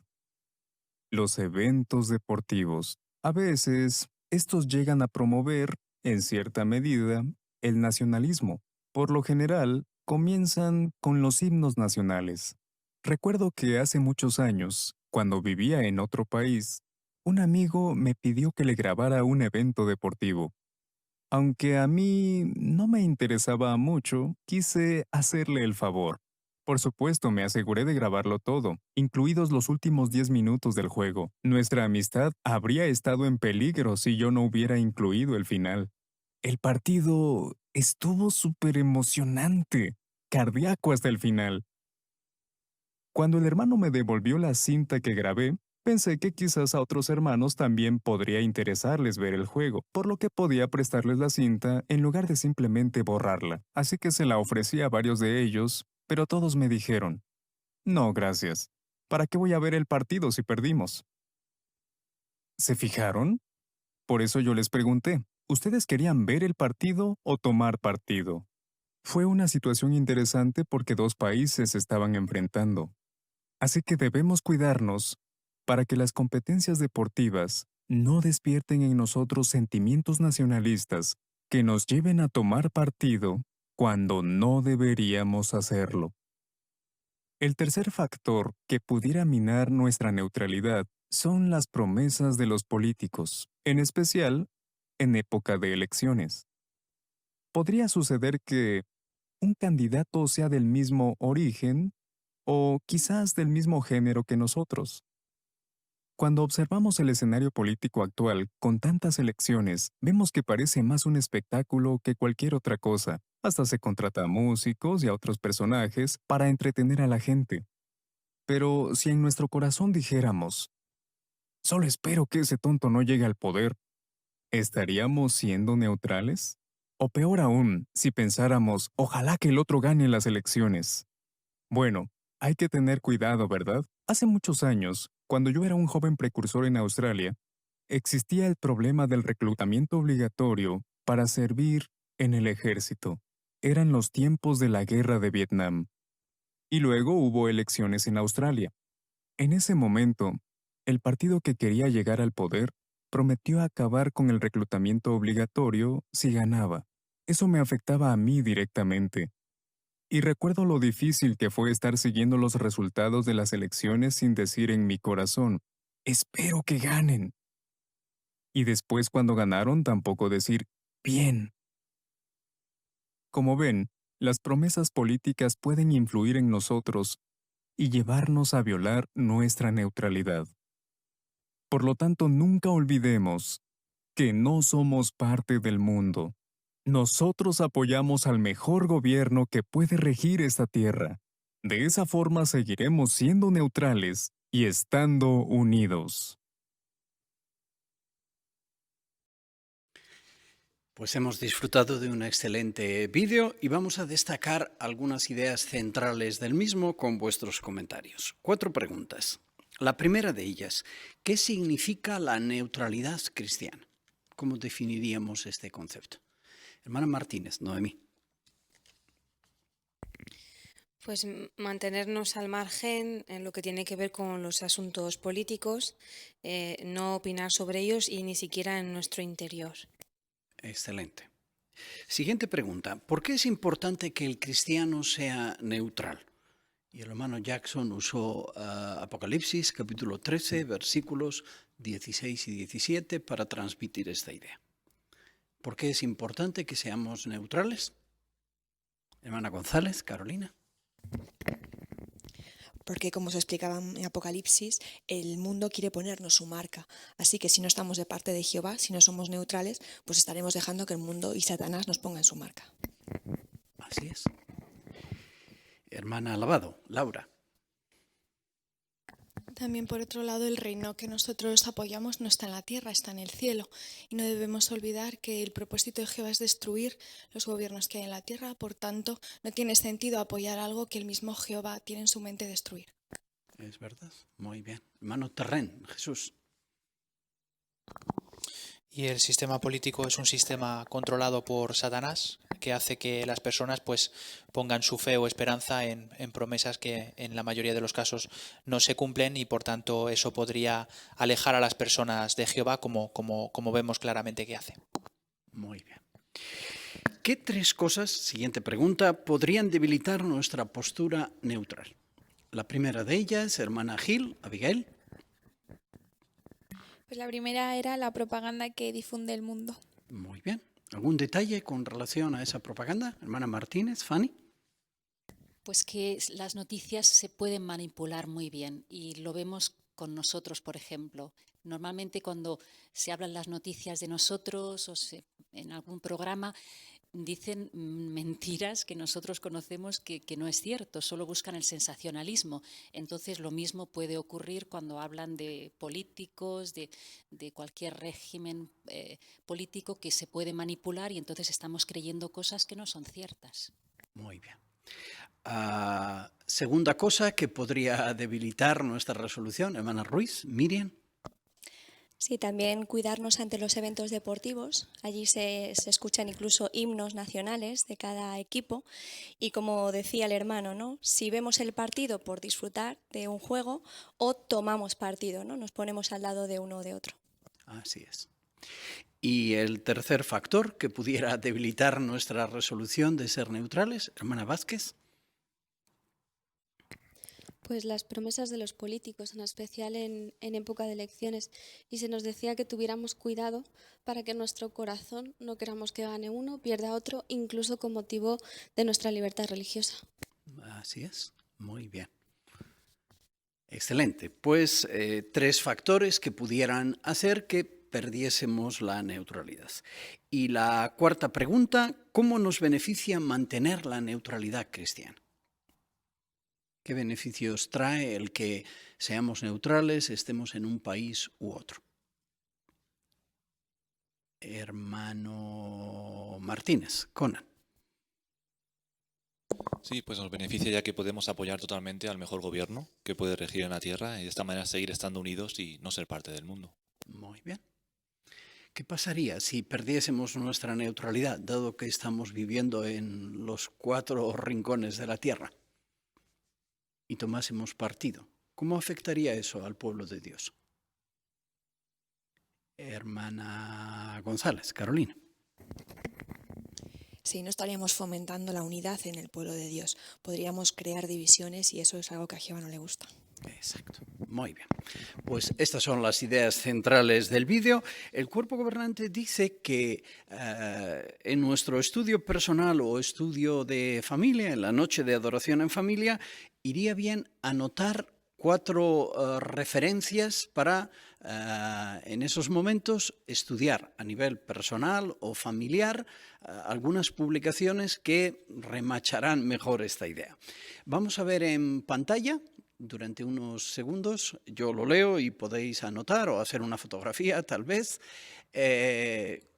Los eventos deportivos. A veces, estos llegan a promover, en cierta medida, el nacionalismo. Por lo general, comienzan con los himnos nacionales. Recuerdo que hace muchos años, cuando vivía en otro país, un amigo me pidió que le grabara un evento deportivo. Aunque a mí no me interesaba mucho, quise hacerle el favor. Por supuesto, me aseguré de grabarlo todo, incluidos los últimos 10 minutos del juego. Nuestra amistad habría estado en peligro si yo no hubiera incluido el final. El partido estuvo súper emocionante, cardíaco hasta el final. Cuando el hermano me devolvió la cinta que grabé, pensé que quizás a otros hermanos también podría interesarles ver el juego, por lo que podía prestarles la cinta en lugar de simplemente borrarla. Así que se la ofrecí a varios de ellos, pero todos me dijeron, no, gracias. ¿Para qué voy a ver el partido si perdimos? ¿Se fijaron? Por eso yo les pregunté, ¿ustedes querían ver el partido o tomar partido? Fue una situación interesante porque dos países se estaban enfrentando. Así que debemos cuidarnos para que las competencias deportivas no despierten en nosotros sentimientos nacionalistas que nos lleven a tomar partido cuando no deberíamos hacerlo. El tercer factor que pudiera minar nuestra neutralidad son las promesas de los políticos, en especial en época de elecciones. Podría suceder que un candidato sea del mismo origen o quizás del mismo género que nosotros. Cuando observamos el escenario político actual con tantas elecciones, vemos que parece más un espectáculo que cualquier otra cosa. Hasta se contrata a músicos y a otros personajes para entretener a la gente. Pero si en nuestro corazón dijéramos, solo espero que ese tonto no llegue al poder, ¿estaríamos siendo neutrales? O peor aún, si pensáramos, ojalá que el otro gane las elecciones. Bueno, hay que tener cuidado, ¿verdad? Hace muchos años, cuando yo era un joven precursor en Australia, existía el problema del reclutamiento obligatorio para servir en el ejército. Eran los tiempos de la guerra de Vietnam. Y luego hubo elecciones en Australia. En ese momento, el partido que quería llegar al poder prometió acabar con el reclutamiento obligatorio si ganaba. Eso me afectaba a mí directamente. Y recuerdo lo difícil que fue estar siguiendo los resultados de las elecciones sin decir en mi corazón, espero que ganen. Y después cuando ganaron tampoco decir, bien. Como ven, las promesas políticas pueden influir en nosotros y llevarnos a violar nuestra neutralidad. Por lo tanto, nunca olvidemos que no somos parte del mundo. Nosotros apoyamos al mejor gobierno que puede regir esta tierra. De esa forma seguiremos siendo neutrales y estando unidos. Pues hemos disfrutado de un excelente vídeo y vamos a destacar algunas ideas centrales del mismo con vuestros comentarios. 4 preguntas. La primera de ellas, ¿qué significa la neutralidad cristiana? ¿Cómo definiríamos este concepto? Hermana Martínez, Noemí. Pues mantenernos al margen en lo que tiene que ver con los asuntos políticos, no opinar sobre ellos y ni siquiera en nuestro interior. Excelente. Siguiente pregunta. ¿Por qué es importante que el cristiano sea neutral? Y el hermano Jackson usó Apocalipsis, capítulo 13, versículos 16 y 17 para transmitir esta idea. ¿Por qué es importante que seamos neutrales? Hermana González, Carolina. porque como se explicaba en Apocalipsis, el mundo quiere ponernos su marca. Así que si no estamos de parte de Jehová, si no somos neutrales, pues estaremos dejando que el mundo y Satanás nos pongan su marca. Así es. Hermana Lavado, Laura. También, por otro lado, el reino que nosotros apoyamos no está en la tierra, está en el cielo. Y no debemos olvidar que el propósito de Jehová es destruir los gobiernos que hay en la tierra. Por tanto, no tiene sentido apoyar algo que el mismo Jehová tiene en su mente destruir. Es verdad. Muy bien. Hermano Terren, Jesús. Y el sistema político es un sistema controlado por Satanás, que hace que las personas pues pongan su fe o esperanza en promesas que en la mayoría de los casos no se cumplen, y por tanto eso podría alejar a las personas de Jehová, como vemos claramente que hace. Muy bien. ¿Qué tres cosas, siguiente pregunta, podrían debilitar nuestra postura neutral? La primera de ellas, hermana Gil, Abigail. Pues la primera era la propaganda que difunde el mundo. Muy bien. ¿Algún detalle con relación a esa propaganda? Hermana Martínez, Fanny. Pues que las noticias se pueden manipular muy bien, y lo vemos con nosotros, por ejemplo. Normalmente cuando se hablan las noticias de nosotros o en algún programa, dicen mentiras que nosotros conocemos que no es cierto, solo buscan el sensacionalismo. Entonces lo mismo puede ocurrir cuando hablan de políticos, de cualquier régimen político, que se puede manipular, y entonces estamos creyendo cosas que no son ciertas. Muy bien. Segunda cosa que podría debilitar nuestra resolución, hermana Ruiz, Miriam. Sí, también cuidarnos ante los eventos deportivos. Allí se escuchan incluso himnos nacionales de cada equipo, y como decía el hermano, ¿no?, si vemos el partido por disfrutar de un juego, o tomamos partido, ¿no?, nos ponemos al lado de uno o de otro. Así es. Y el tercer factor que pudiera debilitar nuestra resolución de ser neutrales, hermana Vázquez. Pues las promesas de los políticos, en especial en época de elecciones, y se nos decía que tuviéramos cuidado para que nuestro corazón no queramos que gane uno, pierda otro, incluso con motivo de nuestra libertad religiosa. Así es, muy bien. Excelente. Pues tres factores que pudieran hacer que perdiésemos la neutralidad. Y la cuarta pregunta, ¿cómo nos beneficia mantener la neutralidad cristiana? ¿Qué beneficios trae el que seamos neutrales, estemos en un país u otro? Hermano Martínez, Conan. Sí, pues nos beneficia, ya que podemos apoyar totalmente al mejor gobierno que puede regir en la tierra, y de esta manera seguir estando unidos y no ser parte del mundo. Muy bien. ¿Qué pasaría si perdiésemos nuestra neutralidad, dado que estamos viviendo en los cuatro rincones de la tierra, y tomásemos partido? ¿Cómo afectaría eso al pueblo de Dios? Hermana González, Carolina. Sí, no estaríamos fomentando la unidad en el pueblo de Dios. Podríamos crear divisiones, y eso es algo que a Jehová no le gusta. Exacto. Muy bien. Pues estas son las ideas centrales del vídeo. El cuerpo gobernante dice que en nuestro estudio personal o estudio de familia, en la noche de adoración en familia, iría bien anotar 4 referencias para en esos momentos estudiar a nivel personal o familiar algunas publicaciones que remacharán mejor esta idea. Vamos a ver en pantalla. Durante unos segundos yo lo leo y podéis anotar o hacer una fotografía, tal vez.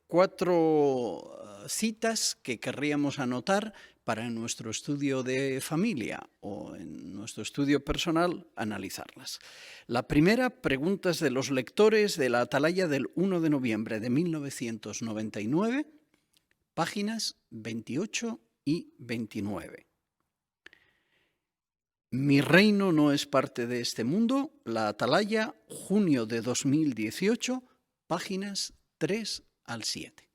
4 citas que querríamos anotar para en nuestro estudio de familia o en nuestro estudio personal analizarlas. La primera, preguntas de los lectores de la Atalaya del 1 de noviembre de 1999, páginas 28 y 29. Mi reino no es parte de este mundo, la Atalaya, junio de 2018, páginas 3 al 7.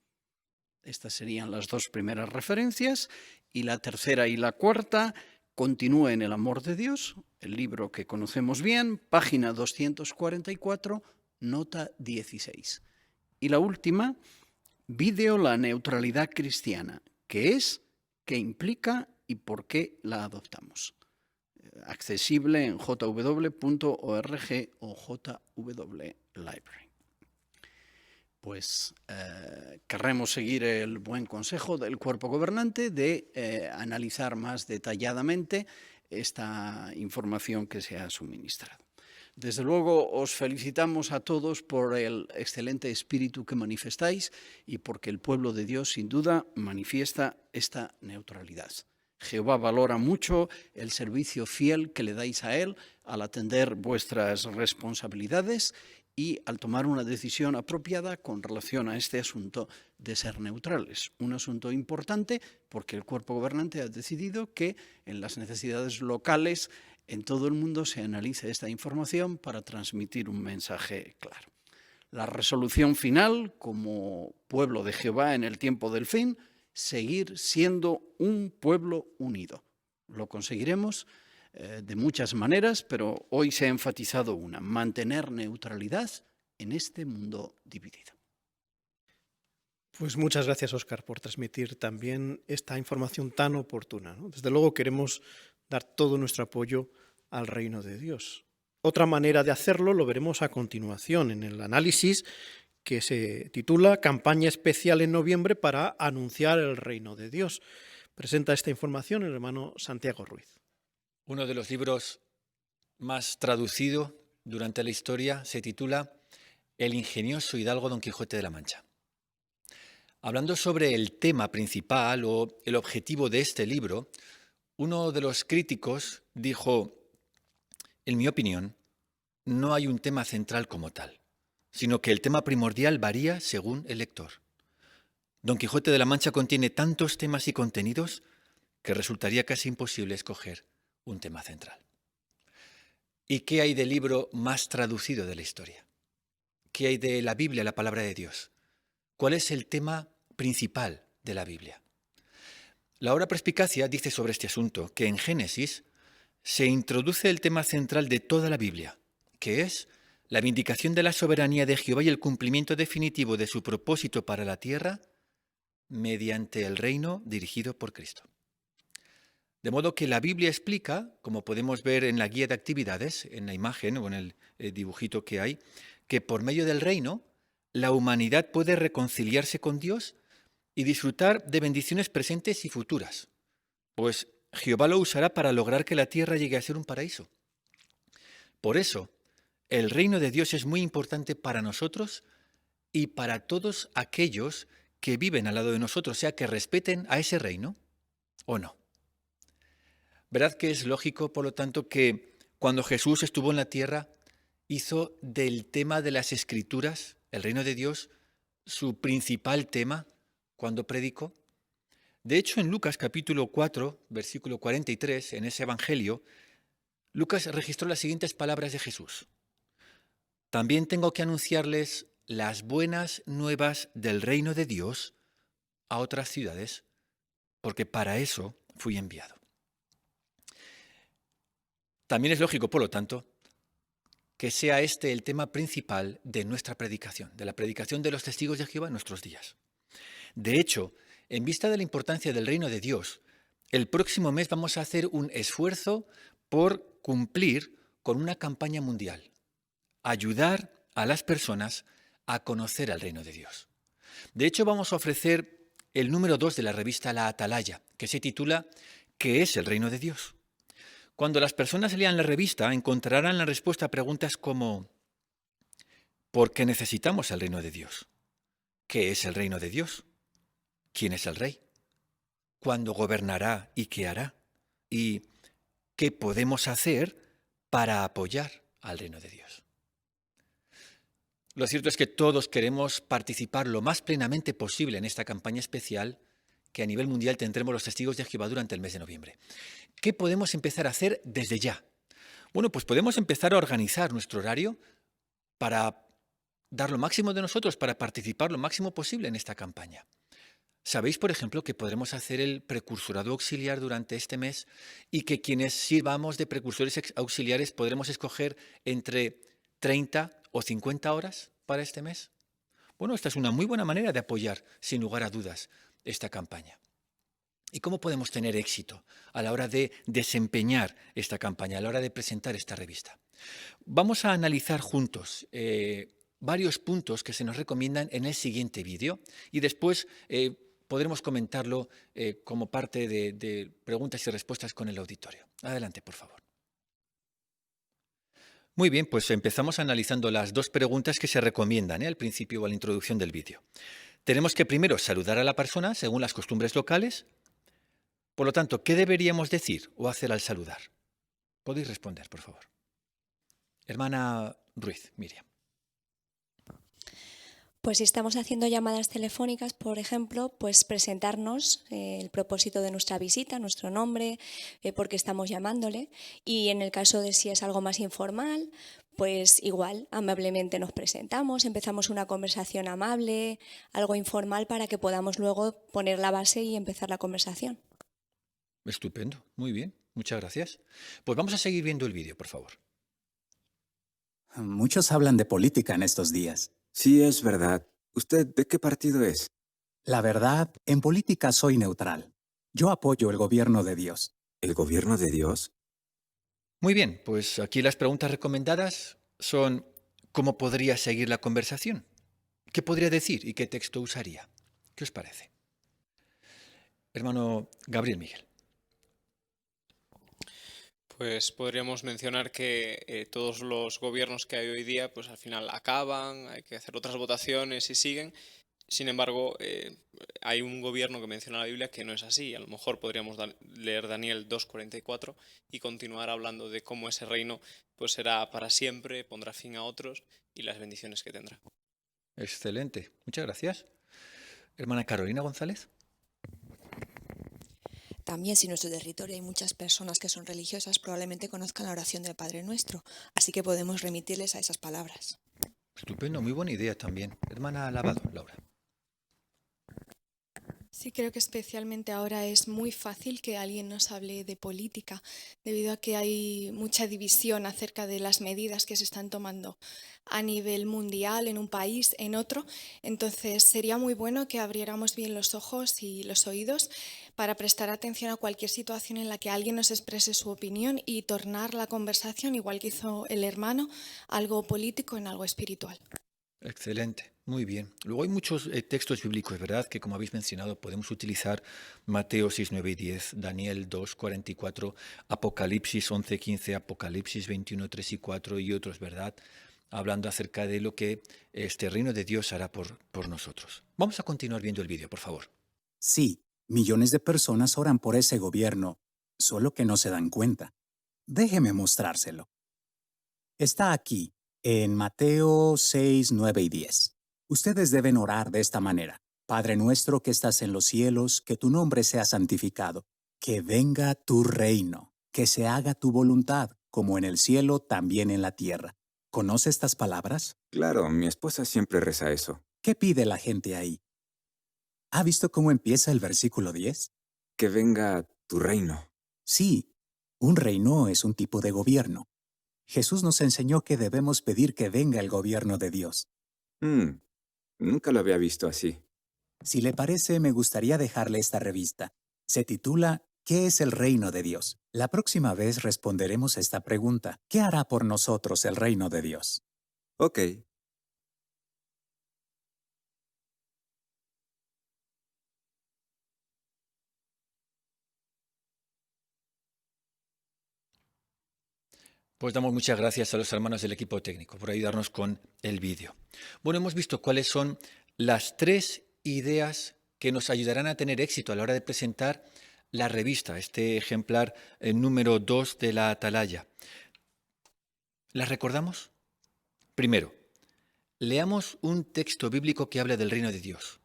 Estas serían las 2 primeras referencias, y la tercera y la cuarta, Continúa en el amor de Dios, el libro que conocemos bien, página 244, nota 16. Y la última, Vídeo La neutralidad cristiana, qué es, qué implica y por qué la adoptamos. accesible en jw.org o JW Library. Pues querremos seguir el buen consejo del cuerpo gobernante de analizar más detalladamente esta información que se ha suministrado. Desde luego os felicitamos a todos por el excelente espíritu que manifestáis y porque el pueblo de Dios sin duda manifiesta esta neutralidad. Jehová valora mucho el servicio fiel que le dais a Él al atender vuestras responsabilidades y al tomar una decisión apropiada con relación a este asunto de ser neutrales. Un asunto importante porque el cuerpo gobernante ha decidido que en las necesidades locales en todo el mundo se analice esta información para transmitir un mensaje claro. La resolución final, como pueblo de Jehová en el tiempo del fin, seguir siendo un pueblo unido. Lo conseguiremos de muchas maneras, pero hoy se ha enfatizado una: mantener neutralidad en este mundo dividido. Pues muchas gracias, Óscar, por transmitir también esta información tan oportuna, ¿no? Desde luego queremos dar todo nuestro apoyo al reino de Dios. Otra manera de hacerlo lo veremos a continuación en el análisis que se titula Campaña especial en noviembre para anunciar el reino de Dios. Presenta esta información el hermano Santiago Ruiz. Uno de los libros más traducido durante la historia se titula El ingenioso hidalgo Don Quijote de la Mancha. Hablando sobre el tema principal o el objetivo de este libro, uno de los críticos dijo: en mi opinión, no hay un tema central como tal, sino que el tema primordial varía según el lector. Don Quijote de la Mancha contiene tantos temas y contenidos que resultaría casi imposible escoger un tema central. ¿Y qué hay del libro más traducido de la historia? ¿Qué hay de la Biblia, la palabra de Dios? ¿Cuál es el tema principal de la Biblia? La obra Perspicacia dice sobre este asunto que en Génesis se introduce el tema central de toda la Biblia, que es la vindicación de la soberanía de Jehová y el cumplimiento definitivo de su propósito para la tierra mediante el reino dirigido por Cristo. De modo que la Biblia explica, como podemos ver en la guía de actividades, en la imagen o en el dibujito que hay, que por medio del reino la humanidad puede reconciliarse con Dios y disfrutar de bendiciones presentes y futuras, pues Jehová lo usará para lograr que la tierra llegue a ser un paraíso. Por eso, el reino de Dios es muy importante para nosotros y para todos aquellos que viven al lado de nosotros, sea que respeten a ese reino o no. ¿Verdad que es lógico, por lo tanto, que cuando Jesús estuvo en la tierra hizo del tema de las Escrituras, el reino de Dios, su principal tema cuando predicó? De hecho, en Lucas capítulo 4, versículo 43, en ese evangelio, Lucas registró las siguientes palabras de Jesús: también tengo que anunciarles las buenas nuevas del reino de Dios a otras ciudades, porque para eso fui enviado. También es lógico, por lo tanto, que sea este el tema principal de nuestra predicación, de la predicación de los testigos de Jehová en nuestros días. De hecho, en vista de la importancia del reino de Dios, el próximo mes vamos a hacer un esfuerzo por cumplir con una campaña mundial, ayudar a las personas a conocer al reino de Dios. De hecho, vamos a ofrecer el número 2 de la revista La Atalaya, que se titula ¿Qué es el reino de Dios? Cuando las personas lean la revista, encontrarán la respuesta a preguntas como: ¿por qué necesitamos el reino de Dios? ¿Qué es el reino de Dios? ¿Quién es el rey? ¿Cuándo gobernará y qué hará? ¿Y qué podemos hacer para apoyar al reino de Dios? Lo cierto es que todos queremos participar lo más plenamente posible en esta campaña especial que a nivel mundial tendremos los testigos de Jehová durante el mes de noviembre. ¿Qué podemos empezar a hacer desde ya? Bueno, pues podemos empezar a organizar nuestro horario para dar lo máximo de nosotros, para participar lo máximo posible en esta campaña. ¿Sabéis, por ejemplo, que podremos hacer el precursorado auxiliar durante este mes y que quienes sirvamos de precursores auxiliares podremos escoger entre 30 o 50 horas para este mes? Bueno, esta es una muy buena manera de apoyar, sin lugar a dudas, esta campaña. ¿Y cómo podemos tener éxito a la hora de desempeñar esta campaña, a la hora de presentar esta revista? Vamos a analizar juntos varios puntos que se nos recomiendan en el siguiente vídeo y después podremos comentarlo como parte de preguntas y respuestas con el auditorio. Adelante, por favor. Muy bien, pues empezamos analizando las dos preguntas que se recomiendan al principio o a la introducción del vídeo. Tenemos que primero saludar a la persona según las costumbres locales. Por lo tanto, ¿qué deberíamos decir o hacer al saludar? Podéis responder, por favor. Hermana Ruiz, Miriam. Pues si estamos haciendo llamadas telefónicas, por ejemplo, pues presentarnos el propósito de nuestra visita, nuestro nombre, por qué estamos llamándole. Y en el caso de si es algo más informal, pues igual, amablemente nos presentamos, empezamos una conversación amable, algo informal para que podamos luego poner la base y empezar la conversación. Estupendo, muy bien, muchas gracias. Pues vamos a seguir viendo el vídeo, por favor. Muchos hablan de política en estos días. Sí, es verdad. ¿Usted de qué partido es? La verdad, en política soy neutral. Yo apoyo el gobierno de Dios. ¿El gobierno de Dios? Muy bien, pues aquí las preguntas recomendadas son ¿cómo podría seguir la conversación? ¿Qué podría decir y qué texto usaría? ¿Qué os parece? Hermano Gabriel Miguel. Pues podríamos mencionar que todos los gobiernos que hay hoy día, pues al final acaban, hay que hacer otras votaciones y siguen. Sin embargo, hay un gobierno que menciona la Biblia que no es así. A lo mejor podríamos leer Daniel 2:44 y continuar hablando de cómo ese reino pues será para siempre, pondrá fin a otros y las bendiciones que tendrá. Excelente, muchas gracias. Hermana Carolina González. También si en nuestro territorio hay muchas personas que son religiosas, probablemente conozcan la oración del Padre Nuestro, así que podemos remitirles a esas palabras. Estupendo, muy buena idea también. Hermana Lavado, Laura. Sí, creo que especialmente ahora es muy fácil que alguien nos hable de política, debido a que hay mucha división acerca de las medidas que se están tomando a nivel mundial, en un país, en otro. Entonces sería muy bueno que abriéramos bien los ojos y los oídos para prestar atención a cualquier situación en la que alguien nos exprese su opinión y tornar la conversación, igual que hizo el hermano, algo político en algo espiritual. Excelente, muy bien. Luego hay muchos textos bíblicos, ¿verdad? Que como habéis mencionado podemos utilizar Mateo 6, 9 y 10, Daniel 2, 44, Apocalipsis 11, 15, Apocalipsis 21, 3 y 4 y otros, ¿verdad? Hablando acerca de lo que este reino de Dios hará por nosotros. Vamos a continuar viendo el vídeo, por favor. Sí, millones de personas oran por ese gobierno, solo que no se dan cuenta. Déjeme mostrárselo. Está aquí, en Mateo 6, 9 y 10. Ustedes deben orar de esta manera. Padre nuestro que estás en los cielos, que tu nombre sea santificado. Que venga tu reino, que se haga tu voluntad, como en el cielo, también en la tierra. ¿Conoce estas palabras? Claro, mi esposa siempre reza eso. ¿Qué pide la gente ahí? ¿Ha visto cómo empieza el versículo 10? Que venga tu reino. Sí, un reino es un tipo de gobierno. Jesús nos enseñó que debemos pedir que venga el gobierno de Dios. Nunca lo había visto así. Si le parece, me gustaría dejarle esta revista. Se titula ¿Qué es el reino de Dios? La próxima vez responderemos esta pregunta. ¿Qué hará por nosotros el reino de Dios? Ok. Pues damos muchas gracias a los hermanos del equipo técnico por ayudarnos con el vídeo. Bueno, hemos visto cuáles son las 3 ideas que nos ayudarán a tener éxito a la hora de presentar la revista, este ejemplar número 2 de la Atalaya. ¿Las recordamos? Primero, leamos un texto bíblico que hable del reino de Dios.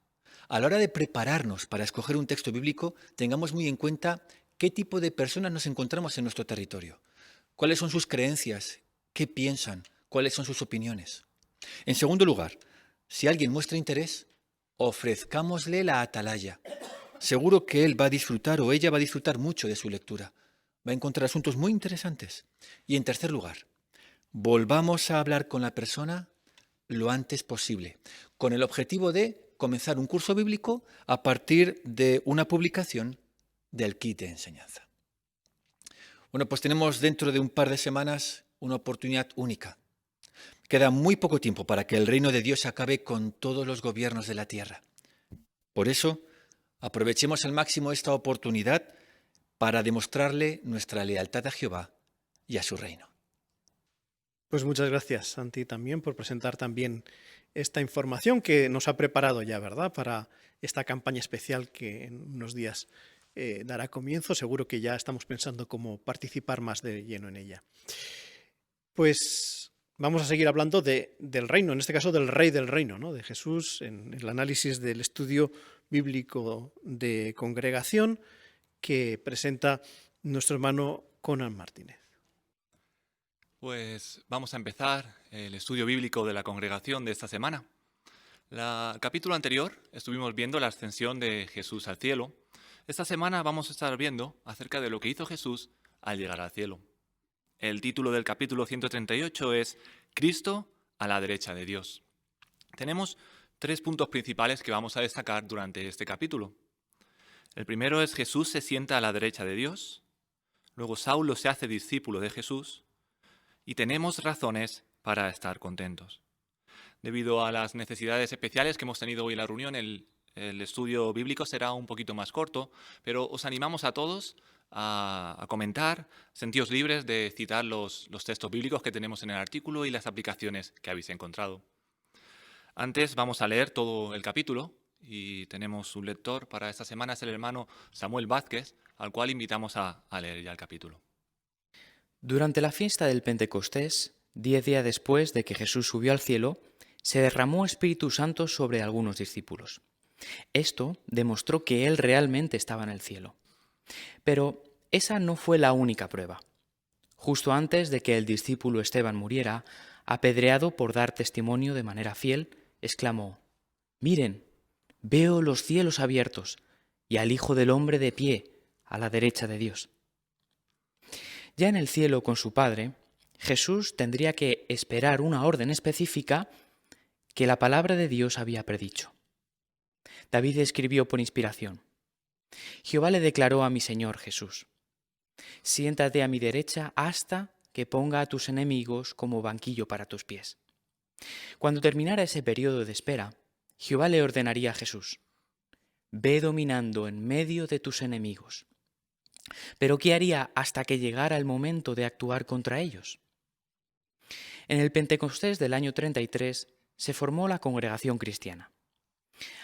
A la hora de prepararnos para escoger un texto bíblico, tengamos muy en cuenta qué tipo de personas nos encontramos en nuestro territorio. ¿Cuáles son sus creencias? ¿Qué piensan? ¿Cuáles son sus opiniones? En segundo lugar, si alguien muestra interés, ofrezcámosle la Atalaya. Seguro que él va a disfrutar o ella va a disfrutar mucho de su lectura. Va a encontrar asuntos muy interesantes. Y en tercer lugar, volvamos a hablar con la persona lo antes posible, con el objetivo de comenzar un curso bíblico a partir de una publicación del kit de enseñanza. Bueno, pues tenemos dentro de un par de semanas una oportunidad única. Queda muy poco tiempo para que el reino de Dios acabe con todos los gobiernos de la tierra. Por eso, aprovechemos al máximo esta oportunidad para demostrarle nuestra lealtad a Jehová y a su reino. Pues muchas gracias, Santi, también por presentar también esta información que nos ha preparado ya, ¿verdad?, para esta campaña especial que en unos días dará comienzo. Seguro que ya estamos pensando cómo participar más de lleno en ella. Pues vamos a seguir hablando del reino, en este caso del rey del reino, ¿no?, de Jesús, en el análisis del estudio bíblico de congregación que presenta nuestro hermano Conan Martínez. Pues vamos a empezar el estudio bíblico de la congregación de esta semana. El capítulo anterior estuvimos viendo la ascensión de Jesús al cielo. Esta semana vamos a estar viendo acerca de lo que hizo Jesús al llegar al cielo. El título del capítulo 138 es Cristo a la derecha de Dios. Tenemos 3 puntos principales que vamos a destacar durante este capítulo. El primero es Jesús se sienta a la derecha de Dios. Luego Saulo se hace discípulo de Jesús. Y tenemos razones para estar contentos. Debido a las necesidades especiales que hemos tenido hoy en la reunión, el estudio bíblico será un poquito más corto, pero os animamos a todos a comentar, sentíos libres de citar los textos bíblicos que tenemos en el artículo y las aplicaciones que habéis encontrado. Antes vamos a leer todo el capítulo y tenemos un lector para esta semana, es el hermano Samuel Vázquez, al cual invitamos a leer ya el capítulo. Durante la fiesta del Pentecostés, 10 días después de que Jesús subió al cielo, se derramó Espíritu Santo sobre algunos discípulos. Esto demostró que Él realmente estaba en el cielo. Pero esa no fue la única prueba. Justo antes de que el discípulo Esteban muriera, apedreado por dar testimonio de manera fiel, exclamó: «Miren, veo los cielos abiertos y al Hijo del Hombre de pie a la derecha de Dios». Ya en el cielo con su Padre, Jesús tendría que esperar una orden específica que la palabra de Dios había predicho. David escribió por inspiración: «Jehová le declaró a mi Señor Jesús: siéntate a mi derecha hasta que ponga a tus enemigos como banquillo para tus pies». Cuando terminara ese periodo de espera, Jehová le ordenaría a Jesús: «Ve dominando en medio de tus enemigos». ¿Pero qué haría hasta que llegara el momento de actuar contra ellos? En el Pentecostés del año 33 se formó la congregación cristiana.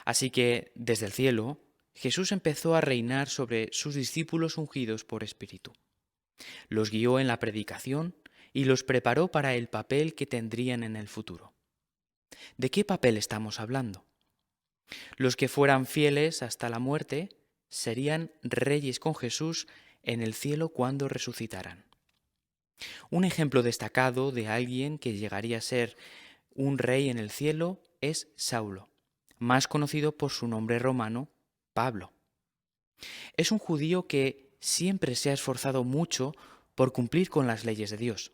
Así que, desde el cielo, Jesús empezó a reinar sobre sus discípulos ungidos por Espíritu. Los guió en la predicación y los preparó para el papel que tendrían en el futuro. ¿De qué papel estamos hablando? Los que fueran fieles hasta la muerte serían reyes con Jesús en el cielo cuando resucitaran. Un ejemplo destacado de alguien que llegaría a ser un rey en el cielo es Saulo, más conocido por su nombre romano, Pablo. Es un judío que siempre se ha esforzado mucho por cumplir con las leyes de Dios.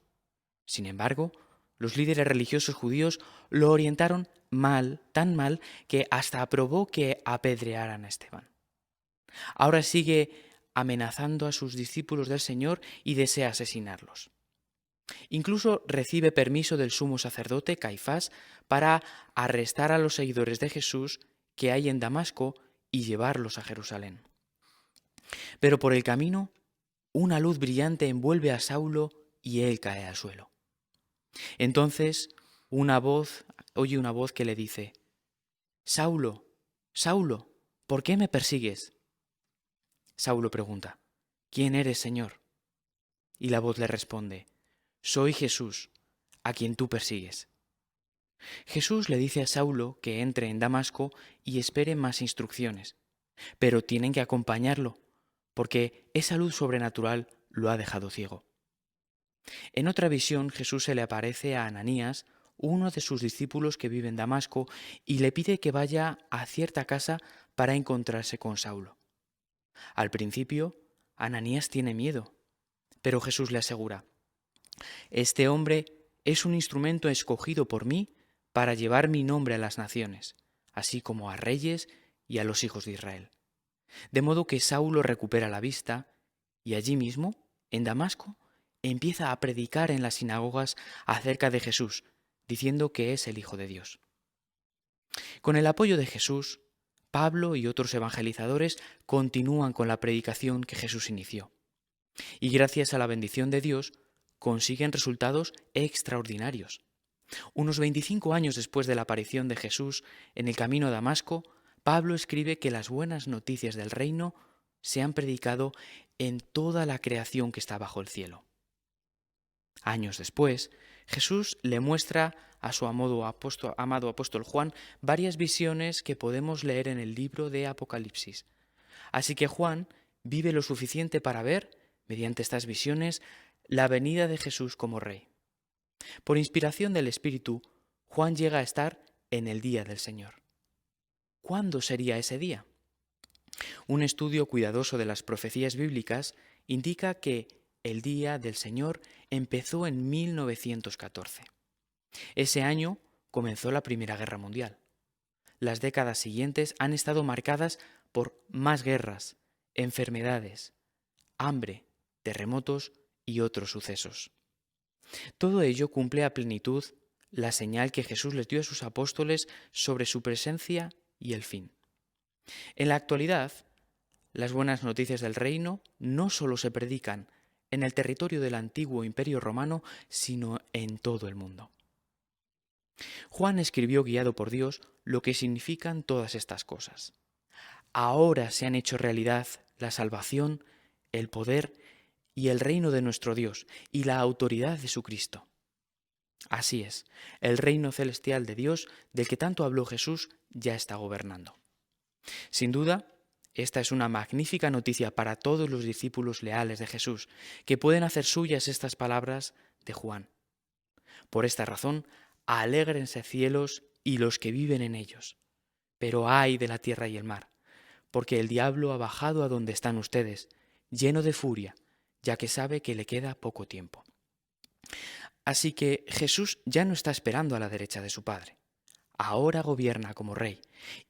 Sin embargo, los líderes religiosos judíos lo orientaron mal, tan mal, que hasta aprobó que apedrearan a Esteban. Ahora sigue amenazando a sus discípulos del Señor y desea asesinarlos. Incluso recibe permiso del sumo sacerdote Caifás para arrestar a los seguidores de Jesús que hay en Damasco y llevarlos a Jerusalén. Pero por el camino, una luz brillante envuelve a Saulo y él cae al suelo. Entonces oye una voz que le dice: «Saulo, Saulo, ¿por qué me persigues?». Saulo pregunta: «¿Quién eres, Señor?». Y la voz le responde: «Soy Jesús, a quien tú persigues». Jesús le dice a Saulo que entre en Damasco y espere más instrucciones, pero tienen que acompañarlo, porque esa luz sobrenatural lo ha dejado ciego. En otra visión, Jesús se le aparece a Ananías, uno de sus discípulos que vive en Damasco, y le pide que vaya a cierta casa para encontrarse con Saulo. Al principio, Ananías tiene miedo, pero Jesús le asegura: «Este hombre es un instrumento escogido por mí para llevar mi nombre a las naciones, así como a reyes y a los hijos de Israel. De modo que Saulo recupera la vista y allí mismo, en Damasco, empieza a predicar en las sinagogas acerca de Jesús, diciendo que es el Hijo de Dios. Con el apoyo de Jesús, Pablo y otros evangelizadores continúan con la predicación que Jesús inició. Y gracias a la bendición de Dios, consiguen resultados extraordinarios. Unos 25 años después de la aparición de Jesús en el camino a Damasco, Pablo escribe que las buenas noticias del reino se han predicado en toda la creación que está bajo el cielo. Años después, Jesús le muestra a su amado apóstol Juan varias visiones que podemos leer en el libro de Apocalipsis. Así que Juan vive lo suficiente para ver, mediante estas visiones, la venida de Jesús como Rey. Por inspiración del Espíritu, Juan llega a estar en el día del Señor. ¿Cuándo sería ese día? Un estudio cuidadoso de las profecías bíblicas indica que el día del Señor empezó en 1914. Ese año comenzó la Primera Guerra Mundial. Las décadas siguientes han estado marcadas por más guerras, enfermedades, hambre, terremotos y otros sucesos. Todo ello cumple a plenitud la señal que Jesús les dio a sus apóstoles sobre su presencia y el fin. En la actualidad, las buenas noticias del reino no solo se predican en el territorio del antiguo Imperio Romano, sino en todo el mundo. Juan escribió guiado por Dios lo que significan todas estas cosas. Ahora se han hecho realidad la salvación, el poder y el reino de nuestro Dios y la autoridad de su Cristo. Así es, el reino celestial de Dios del que tanto habló Jesús ya está gobernando. Sin duda, esta es una magnífica noticia para todos los discípulos leales de Jesús, que pueden hacer suyas estas palabras de Juan. Por esta razón, alégrense cielos y los que viven en ellos. Pero ay de la tierra y el mar, porque el diablo ha bajado a donde están ustedes, lleno de furia, ya que sabe que le queda poco tiempo. Así que Jesús ya no está esperando a la derecha de su Padre. Ahora gobierna como Rey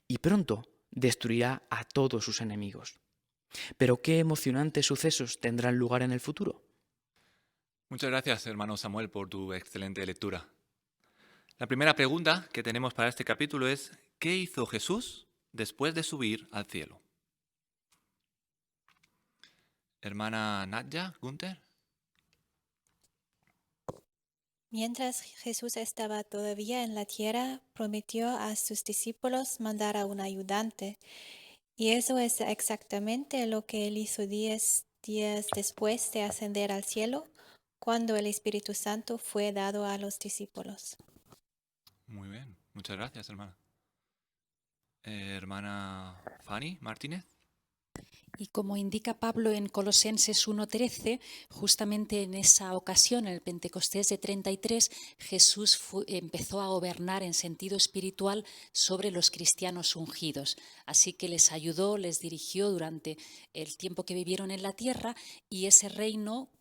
y pronto destruirá a todos sus enemigos. Pero qué emocionantes sucesos tendrán lugar en el futuro. Muchas gracias, hermano Samuel, por tu excelente lectura. La primera pregunta que tenemos para este capítulo es: ¿qué hizo Jesús después de subir al cielo? Hermana Nadja, Gunther. Mientras Jesús estaba todavía en la tierra, prometió a sus discípulos mandar a un ayudante. Y eso es exactamente lo que él hizo 10 días después de ascender al cielo, cuando el Espíritu Santo fue dado a los discípulos. Muy bien, muchas gracias, hermana. Hermana Fanny Martínez. Y como indica Pablo en Colosenses 1:13, justamente en esa ocasión, en el Pentecostés de 33, Jesús empezó a gobernar en sentido espiritual sobre los cristianos ungidos. Así que les ayudó, les dirigió durante el tiempo que vivieron en la tierra, y ese reino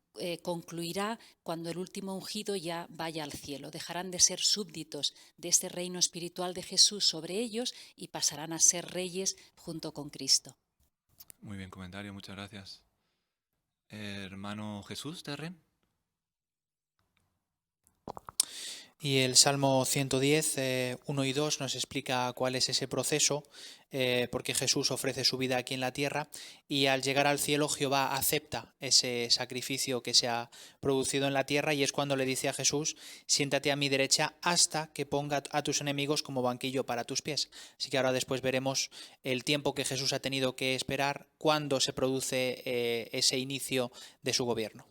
concluirá cuando el último ungido ya vaya al cielo. Dejarán de ser súbditos de este reino espiritual de Jesús sobre ellos y pasarán a ser reyes junto con Cristo. Muy bien comentario, muchas gracias. Hermano Jesús Terren. Y el Salmo 110, 1 y 2 nos explica cuál es ese proceso, porque Jesús ofrece su vida aquí en la tierra y al llegar al cielo Jehová acepta ese sacrificio que se ha producido en la tierra, y es cuando le dice a Jesús: siéntate a mi derecha hasta que ponga a tus enemigos como banquillo para tus pies. Así que ahora después veremos el tiempo que Jesús ha tenido que esperar cuando se produce ese inicio de su gobierno.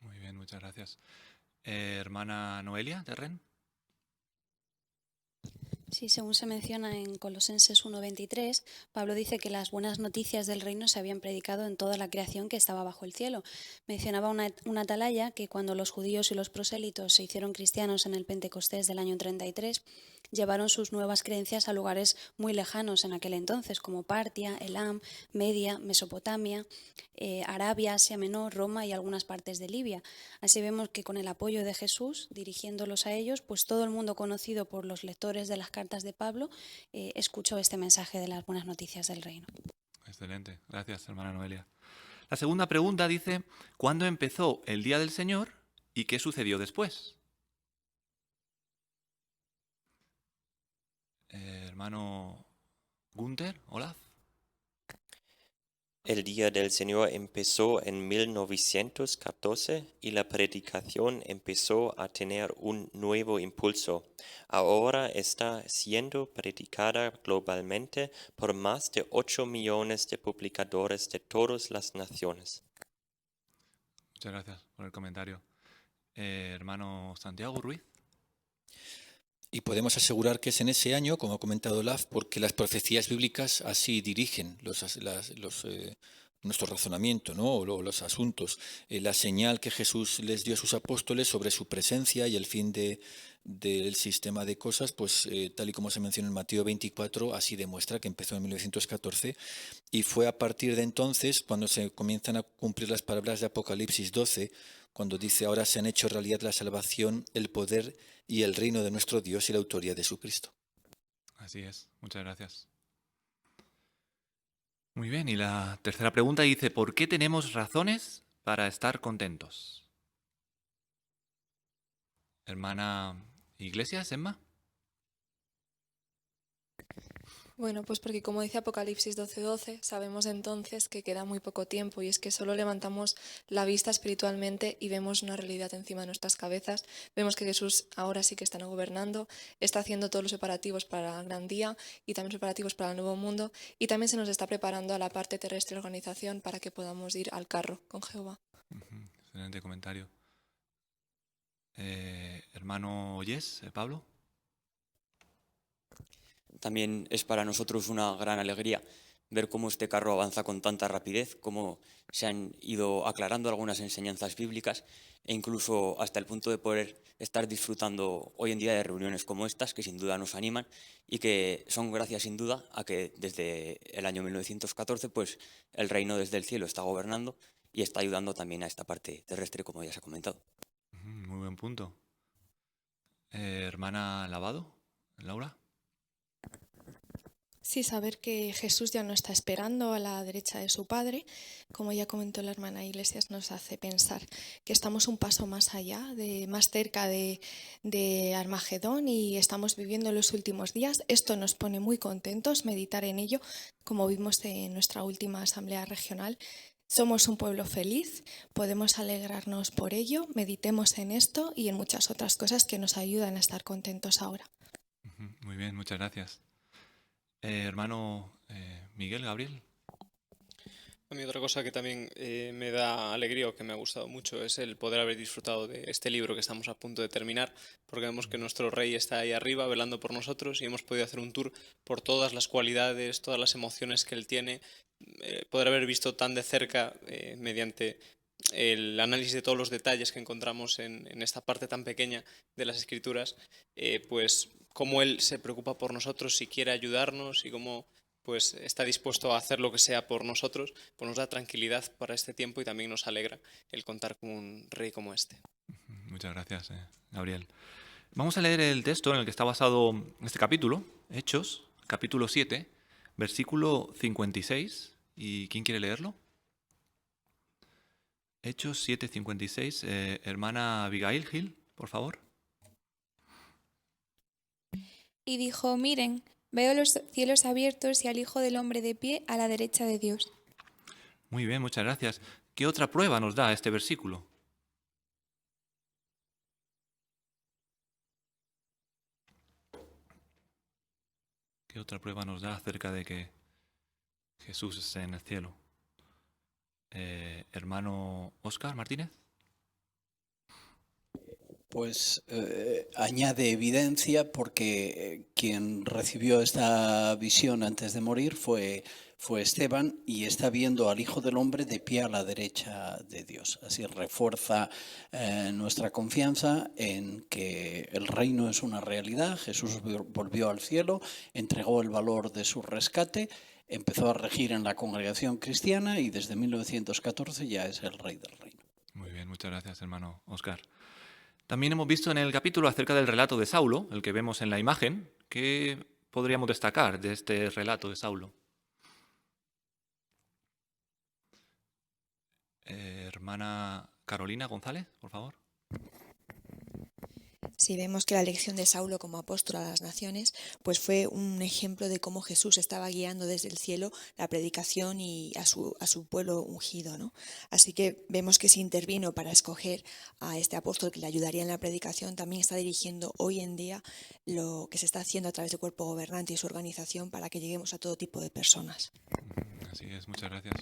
Muy bien, muchas gracias. Hermana Noelia Terren. Sí, según se menciona en Colosenses 1:23, Pablo dice que las buenas noticias del reino se habían predicado en toda la creación que estaba bajo el cielo. Mencionaba una atalaya que cuando los judíos y los prosélitos se hicieron cristianos en el Pentecostés del año 33, llevaron sus nuevas creencias a lugares muy lejanos en aquel entonces, como Partia, Elam, Media, Mesopotamia, Arabia, Asia Menor, Roma y algunas partes de Libia. Así vemos que con el apoyo de Jesús, dirigiéndolos a ellos, pues todo el mundo conocido por los lectores de las cartas de Pablo escuchó este mensaje de las buenas noticias del reino. Excelente. Gracias, hermana Noelia. La segunda pregunta dice, ¿cuándo empezó el Día del Señor y qué sucedió después? Hermano Gunther, Olaf. El Día del Señor empezó en 1914 y la predicación empezó a tener un nuevo impulso. Ahora está siendo predicada globalmente por más de 8 millones de publicadores de todas las naciones. Muchas gracias por el comentario. Hermano Santiago Ruiz. Y podemos asegurar que es en ese año, como ha comentado Olaf, porque las profecías bíblicas así dirigen nuestro razonamiento, ¿no? O los asuntos. La señal que Jesús les dio a sus apóstoles sobre su presencia y el fin del sistema de cosas, pues tal y como se menciona en Mateo 24, así demuestra que empezó en 1914 y fue a partir de entonces cuando se comienzan a cumplir las palabras de Apocalipsis 12, cuando dice, ahora se han hecho realidad la salvación, el poder y el reino de nuestro Dios y la autoridad de Jesucristo. Así es, muchas gracias. Muy bien, y la tercera pregunta dice, ¿por qué tenemos razones para estar contentos? Hermana Iglesias, Emma. Bueno, pues porque como dice Apocalipsis 12:12, sabemos entonces que queda muy poco tiempo y es que solo levantamos la vista espiritualmente y vemos una realidad encima de nuestras cabezas. Vemos que Jesús ahora sí que está gobernando, está haciendo todos los preparativos para el gran día y también preparativos para el nuevo mundo y también se nos está preparando a la parte terrestre de organización para que podamos ir al carro con Jehová. Excelente comentario. Hermano Yes, Pablo. También es para nosotros una gran alegría ver cómo este carro avanza con tanta rapidez, cómo se han ido aclarando algunas enseñanzas bíblicas e incluso hasta el punto de poder estar disfrutando hoy en día de reuniones como estas, que sin duda nos animan y que son gracias sin duda a que desde el año 1914 pues el reino desde el cielo está gobernando y está ayudando también a esta parte terrestre, como ya se ha comentado. Muy buen punto. Hermana Lavado, Laura. Sí, saber que Jesús ya no está esperando a la derecha de su Padre, como ya comentó la hermana Iglesias, nos hace pensar que estamos un paso más allá, más cerca de Armagedón y estamos viviendo los últimos días. Esto nos pone muy contentos, meditar en ello, como vimos en nuestra última asamblea regional. Somos un pueblo feliz, podemos alegrarnos por ello, meditemos en esto y en muchas otras cosas que nos ayudan a estar contentos ahora. Muy bien, muchas gracias. Hermano Miguel, Gabriel. A mí otra cosa que también me da alegría o que me ha gustado mucho es el poder haber disfrutado de este libro que estamos a punto de terminar, porque vemos que nuestro rey está ahí arriba velando por nosotros y hemos podido hacer un tour por todas las cualidades, todas las emociones que él tiene, poder haber visto tan de cerca mediante el análisis de todos los detalles que encontramos en esta parte tan pequeña de las Escrituras, pues cómo él se preocupa por nosotros, si quiere ayudarnos y cómo pues está dispuesto a hacer lo que sea por nosotros, pues nos da tranquilidad para este tiempo y también nos alegra el contar con un rey como este. Muchas gracias, Gabriel. Vamos a leer el texto en el que está basado este capítulo, Hechos, capítulo 7, versículo 56. ¿Y quién quiere leerlo? Hechos 7:56. Hermana Abigail Gil, por favor. Y dijo, miren, veo los cielos abiertos y al Hijo del Hombre de pie a la derecha de Dios. Muy bien, muchas gracias. ¿Qué otra prueba nos da este versículo? ¿Qué otra prueba nos da acerca de que Jesús esté en el cielo? Hermano Óscar Martínez. Pues añade evidencia porque quien recibió esta visión antes de morir fue Esteban y está viendo al Hijo del Hombre de pie a la derecha de Dios. Así refuerza nuestra confianza en que el reino es una realidad. Jesús volvió al cielo, entregó el valor de su rescate, empezó a regir en la congregación cristiana y desde 1914 ya es el rey del reino. Muy bien, muchas gracias, hermano Óscar. También hemos visto en el capítulo acerca del relato de Saulo, el que vemos en la imagen. ¿Qué podríamos destacar de este relato de Saulo? Hermana Carolina González, por favor. Si vemos que la elección de Saulo como apóstol a las naciones, pues fue un ejemplo de cómo Jesús estaba guiando desde el cielo la predicación y a su pueblo ungido, ¿no? Así que vemos que si intervino para escoger a este apóstol que le ayudaría en la predicación, también está dirigiendo hoy en día lo que se está haciendo a través del cuerpo gobernante y su organización para que lleguemos a todo tipo de personas. Así es, muchas gracias.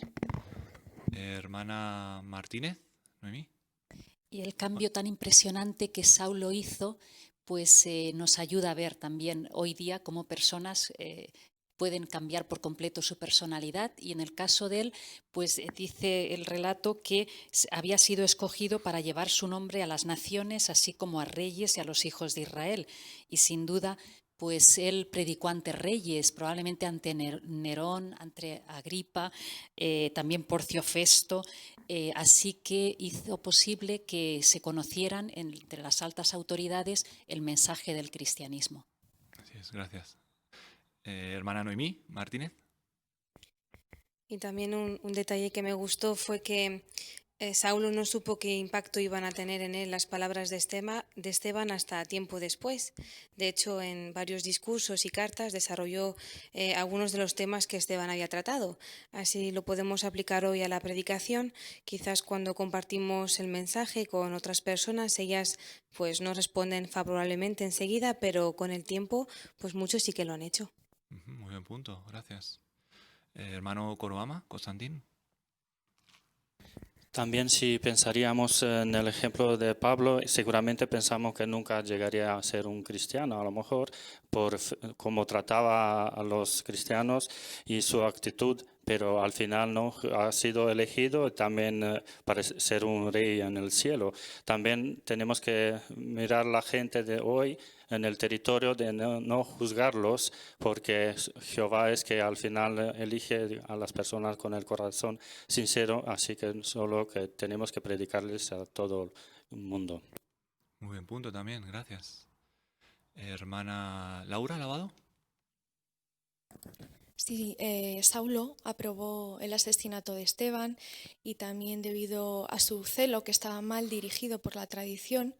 Hermana Martínez, Noemí. Y el cambio tan impresionante que Saulo hizo, pues nos ayuda a ver también hoy día cómo personas pueden cambiar por completo su personalidad, y en el caso de él, pues dice el relato que había sido escogido para llevar su nombre a las naciones, así como a reyes y a los hijos de Israel. Y sin duda, pues él predicó ante reyes, probablemente ante Nerón, ante Agripa, también Porcio Festo, así que hizo posible que se conocieran entre las altas autoridades el mensaje del cristianismo. Así es, gracias. Hermana Noemí Martínez. Y también un detalle que me gustó fue que Saulo no supo qué impacto iban a tener en él las palabras de Esteban hasta tiempo después. De hecho, en varios discursos y cartas desarrolló algunos de los temas que Esteban había tratado. Así lo podemos aplicar hoy a la predicación. Quizás cuando compartimos el mensaje con otras personas, ellas pues no responden favorablemente enseguida, pero con el tiempo pues muchos sí que lo han hecho. Muy buen punto, gracias. Hermano Coroama, Constantín. También si pensaríamos en el ejemplo de Pablo, seguramente pensamos que nunca llegaría a ser un cristiano, a lo mejor, por cómo trataba a los cristianos y su actitud, pero al final no ha sido elegido también para ser un rey en el cielo. También tenemos que mirar la gente de hoy en el territorio, de no juzgarlos, porque Jehová es que al final elige a las personas con el corazón sincero, así que solo que tenemos que predicarles a todo el mundo. Muy buen punto también, gracias. Hermana Laura Lavado. Sí, Saulo aprobó el asesinato de Esteban y también debido a su celo, que estaba mal dirigido por la tradición,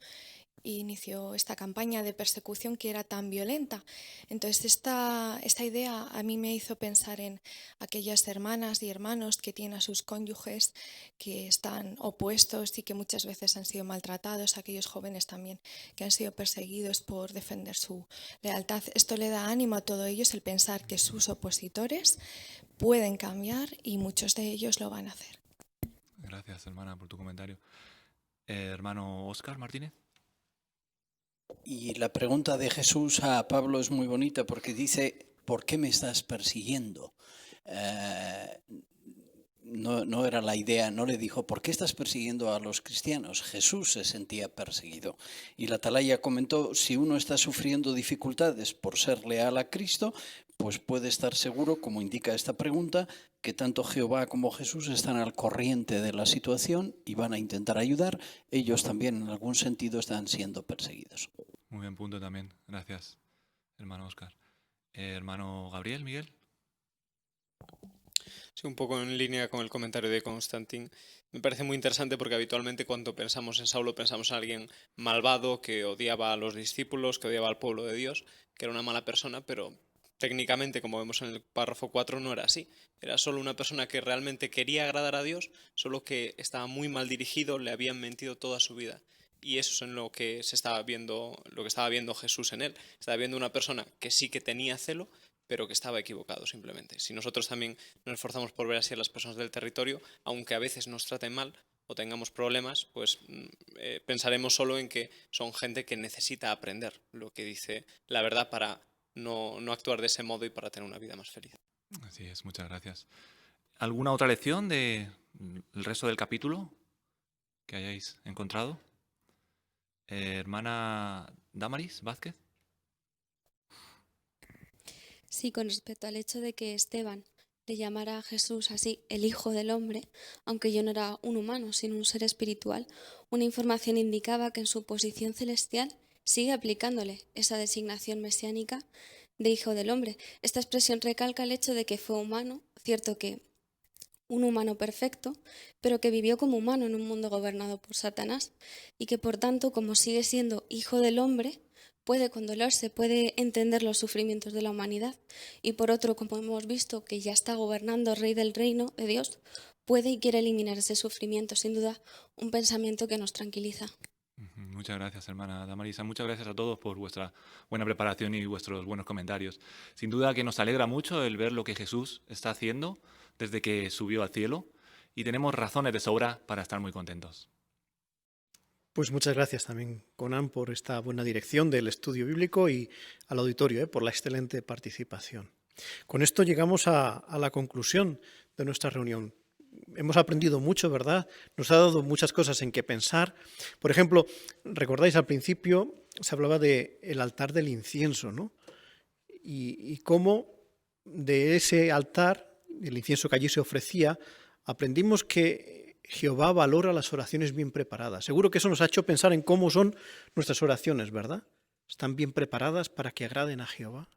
inició esta campaña de persecución que era tan violenta. Entonces esta idea a mí me hizo pensar en aquellas hermanas y hermanos que tienen a sus cónyuges que están opuestos y que muchas veces han sido maltratados, aquellos jóvenes también que han sido perseguidos por defender su lealtad. Esto le da ánimo a todos ellos, el pensar que sus opositores pueden cambiar y muchos de ellos lo van a hacer. Gracias, hermana, por tu comentario. Hermano Óscar Martínez. Y la pregunta de Jesús a Pablo es muy bonita porque dice, ¿por qué me estás persiguiendo? No era la idea, no le dijo, ¿por qué estás persiguiendo a los cristianos? Jesús se sentía perseguido. Y la atalaya comentó, si uno está sufriendo dificultades por ser leal a Cristo, pues puede estar seguro, como indica esta pregunta, que tanto Jehová como Jesús están al corriente de la situación y van a intentar ayudar. Ellos también en algún sentido están siendo perseguidos. Muy buen punto también, gracias, hermano Óscar. Hermano Gabriel, Miguel. Sí, un poco en línea con el comentario de Constantín. Me parece muy interesante porque habitualmente cuando pensamos en Saulo pensamos en alguien malvado que odiaba a los discípulos, que odiaba al pueblo de Dios, que era una mala persona, pero técnicamente, como vemos en el párrafo 4, no era así. Era solo una persona que realmente quería agradar a Dios, solo que estaba muy mal dirigido, le habían mentido toda su vida. Y eso es en lo que estaba viendo Jesús en él. Estaba viendo una persona que sí que tenía celo, pero que estaba equivocado simplemente. Si nosotros también nos esforzamos por ver así a las personas del territorio, aunque a veces nos traten mal o tengamos problemas, pues pensaremos solo en que son gente que necesita aprender lo que dice la verdad para no actuar de ese modo y para tener una vida más feliz. Así es, muchas gracias. ¿Alguna otra lección del resto del capítulo que hayáis encontrado? Hermana Damaris Vázquez. Sí, con respecto al hecho de que Esteban le llamara a Jesús así, el Hijo del Hombre, aunque yo no era un humano, sino un ser espiritual, una información indicaba que en su posición celestial sigue aplicándole esa designación mesiánica de Hijo del Hombre. Esta expresión recalca el hecho de que fue humano, cierto que un humano perfecto, pero que vivió como humano en un mundo gobernado por Satanás y que por tanto, como sigue siendo hijo del hombre, puede condolerse, puede entender los sufrimientos de la humanidad y por otro, como hemos visto, que ya está gobernando Rey del reino de Dios, puede y quiere eliminar ese sufrimiento. Sin duda, un pensamiento que nos tranquiliza. Muchas gracias, hermana Damarisa. Muchas gracias a todos por vuestra buena preparación y vuestros buenos comentarios. Sin duda que nos alegra mucho el ver lo que Jesús está haciendo desde que subió al cielo y tenemos razones de sobra para estar muy contentos. Pues muchas gracias también, Conan, por esta buena dirección del estudio bíblico y al auditorio por la excelente participación. Con esto llegamos a la conclusión de nuestra reunión. Hemos aprendido mucho, ¿verdad? Nos ha dado muchas cosas en que pensar. Por ejemplo, recordáis al principio se hablaba del altar del incienso, ¿no? Y cómo de ese altar, el incienso que allí se ofrecía, aprendimos que Jehová valora las oraciones bien preparadas. Seguro que eso nos ha hecho pensar en cómo son nuestras oraciones, ¿verdad? ¿Están bien preparadas para que agraden a Jehová?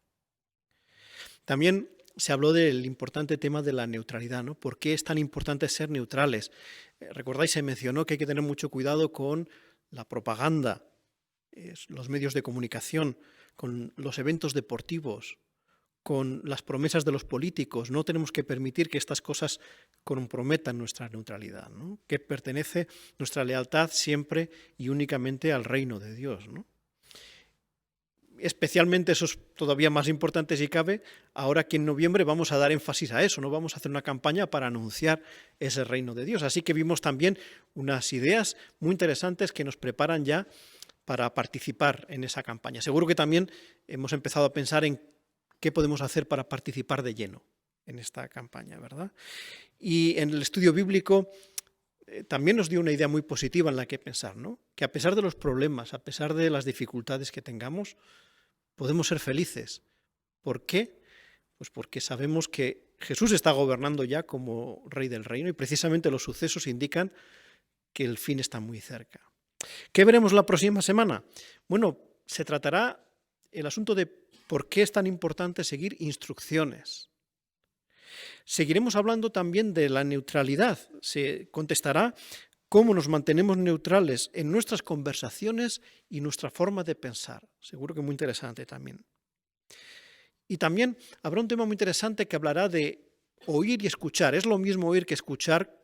También se habló del importante tema de la neutralidad, ¿no? ¿Por qué es tan importante ser neutrales? Recordáis, se mencionó que hay que tener mucho cuidado con la propaganda, los medios de comunicación, con los eventos deportivos, con las promesas de los políticos. No tenemos que permitir que estas cosas comprometan nuestra neutralidad, ¿no? Que pertenece nuestra lealtad siempre y únicamente al reino de Dios, ¿no? Especialmente eso es todavía más importante si cabe, ahora que en noviembre vamos a dar énfasis a eso, ¿no? Vamos a hacer una campaña para anunciar ese reino de Dios. Así que vimos también unas ideas muy interesantes que nos preparan ya para participar en esa campaña. Seguro que también hemos empezado a pensar en qué podemos hacer para participar de lleno en esta campaña, ¿verdad? Y en el estudio bíblico también nos dio una idea muy positiva en la que pensar, ¿no? Que a pesar de los problemas, a pesar de las dificultades que tengamos, podemos ser felices. ¿Por qué? Pues porque sabemos que Jesús está gobernando ya como Rey del reino y precisamente los sucesos indican que el fin está muy cerca. ¿Qué veremos la próxima semana? Bueno, se tratará el asunto de por qué es tan importante seguir instrucciones. Seguiremos hablando también de la neutralidad. Se contestará cómo nos mantenemos neutrales en nuestras conversaciones y nuestra forma de pensar. Seguro que muy interesante también. Y también habrá un tema muy interesante que hablará de oír y escuchar. ¿Es lo mismo oír que escuchar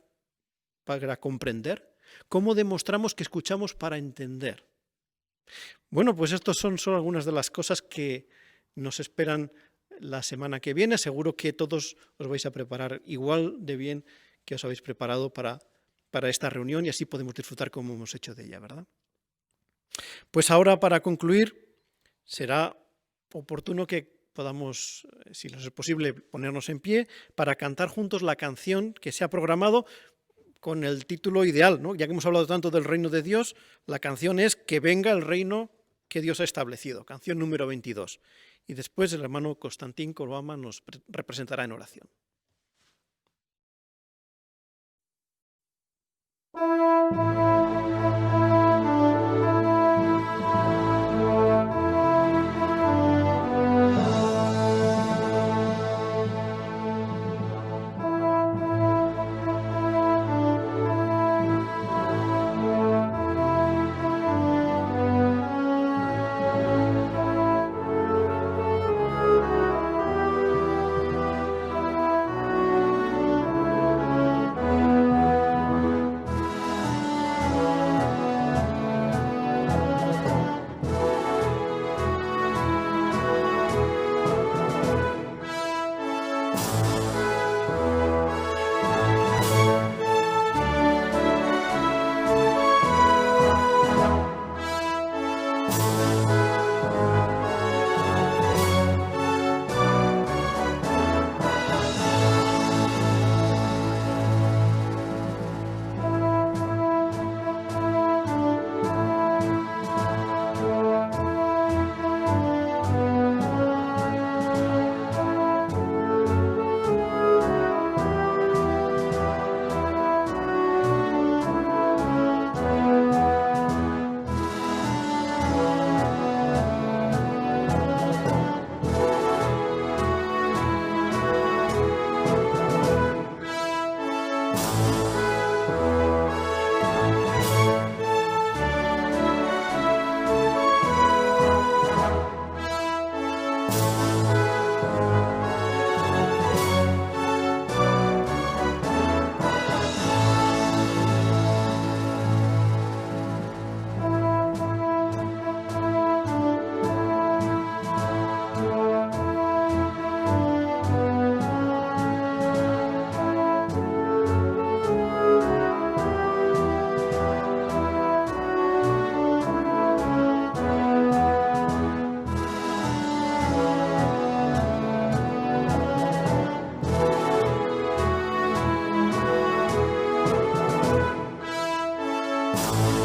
para comprender? ¿Cómo demostramos que escuchamos para entender? Bueno, pues estas son solo algunas de las cosas que nos esperan la semana que viene. Seguro que todos os vais a preparar igual de bien que os habéis preparado para esta reunión y así podemos disfrutar como hemos hecho de ella, ¿verdad? Pues ahora, para concluir, será oportuno que podamos, si nos es posible, ponernos en pie para cantar juntos la canción que se ha programado con el título ideal, ¿no? Ya que hemos hablado tanto del reino de Dios, la canción es Que venga el reino que Dios ha establecido, canción número 22. Y después el hermano Constantín Colbama nos representará en oración. Música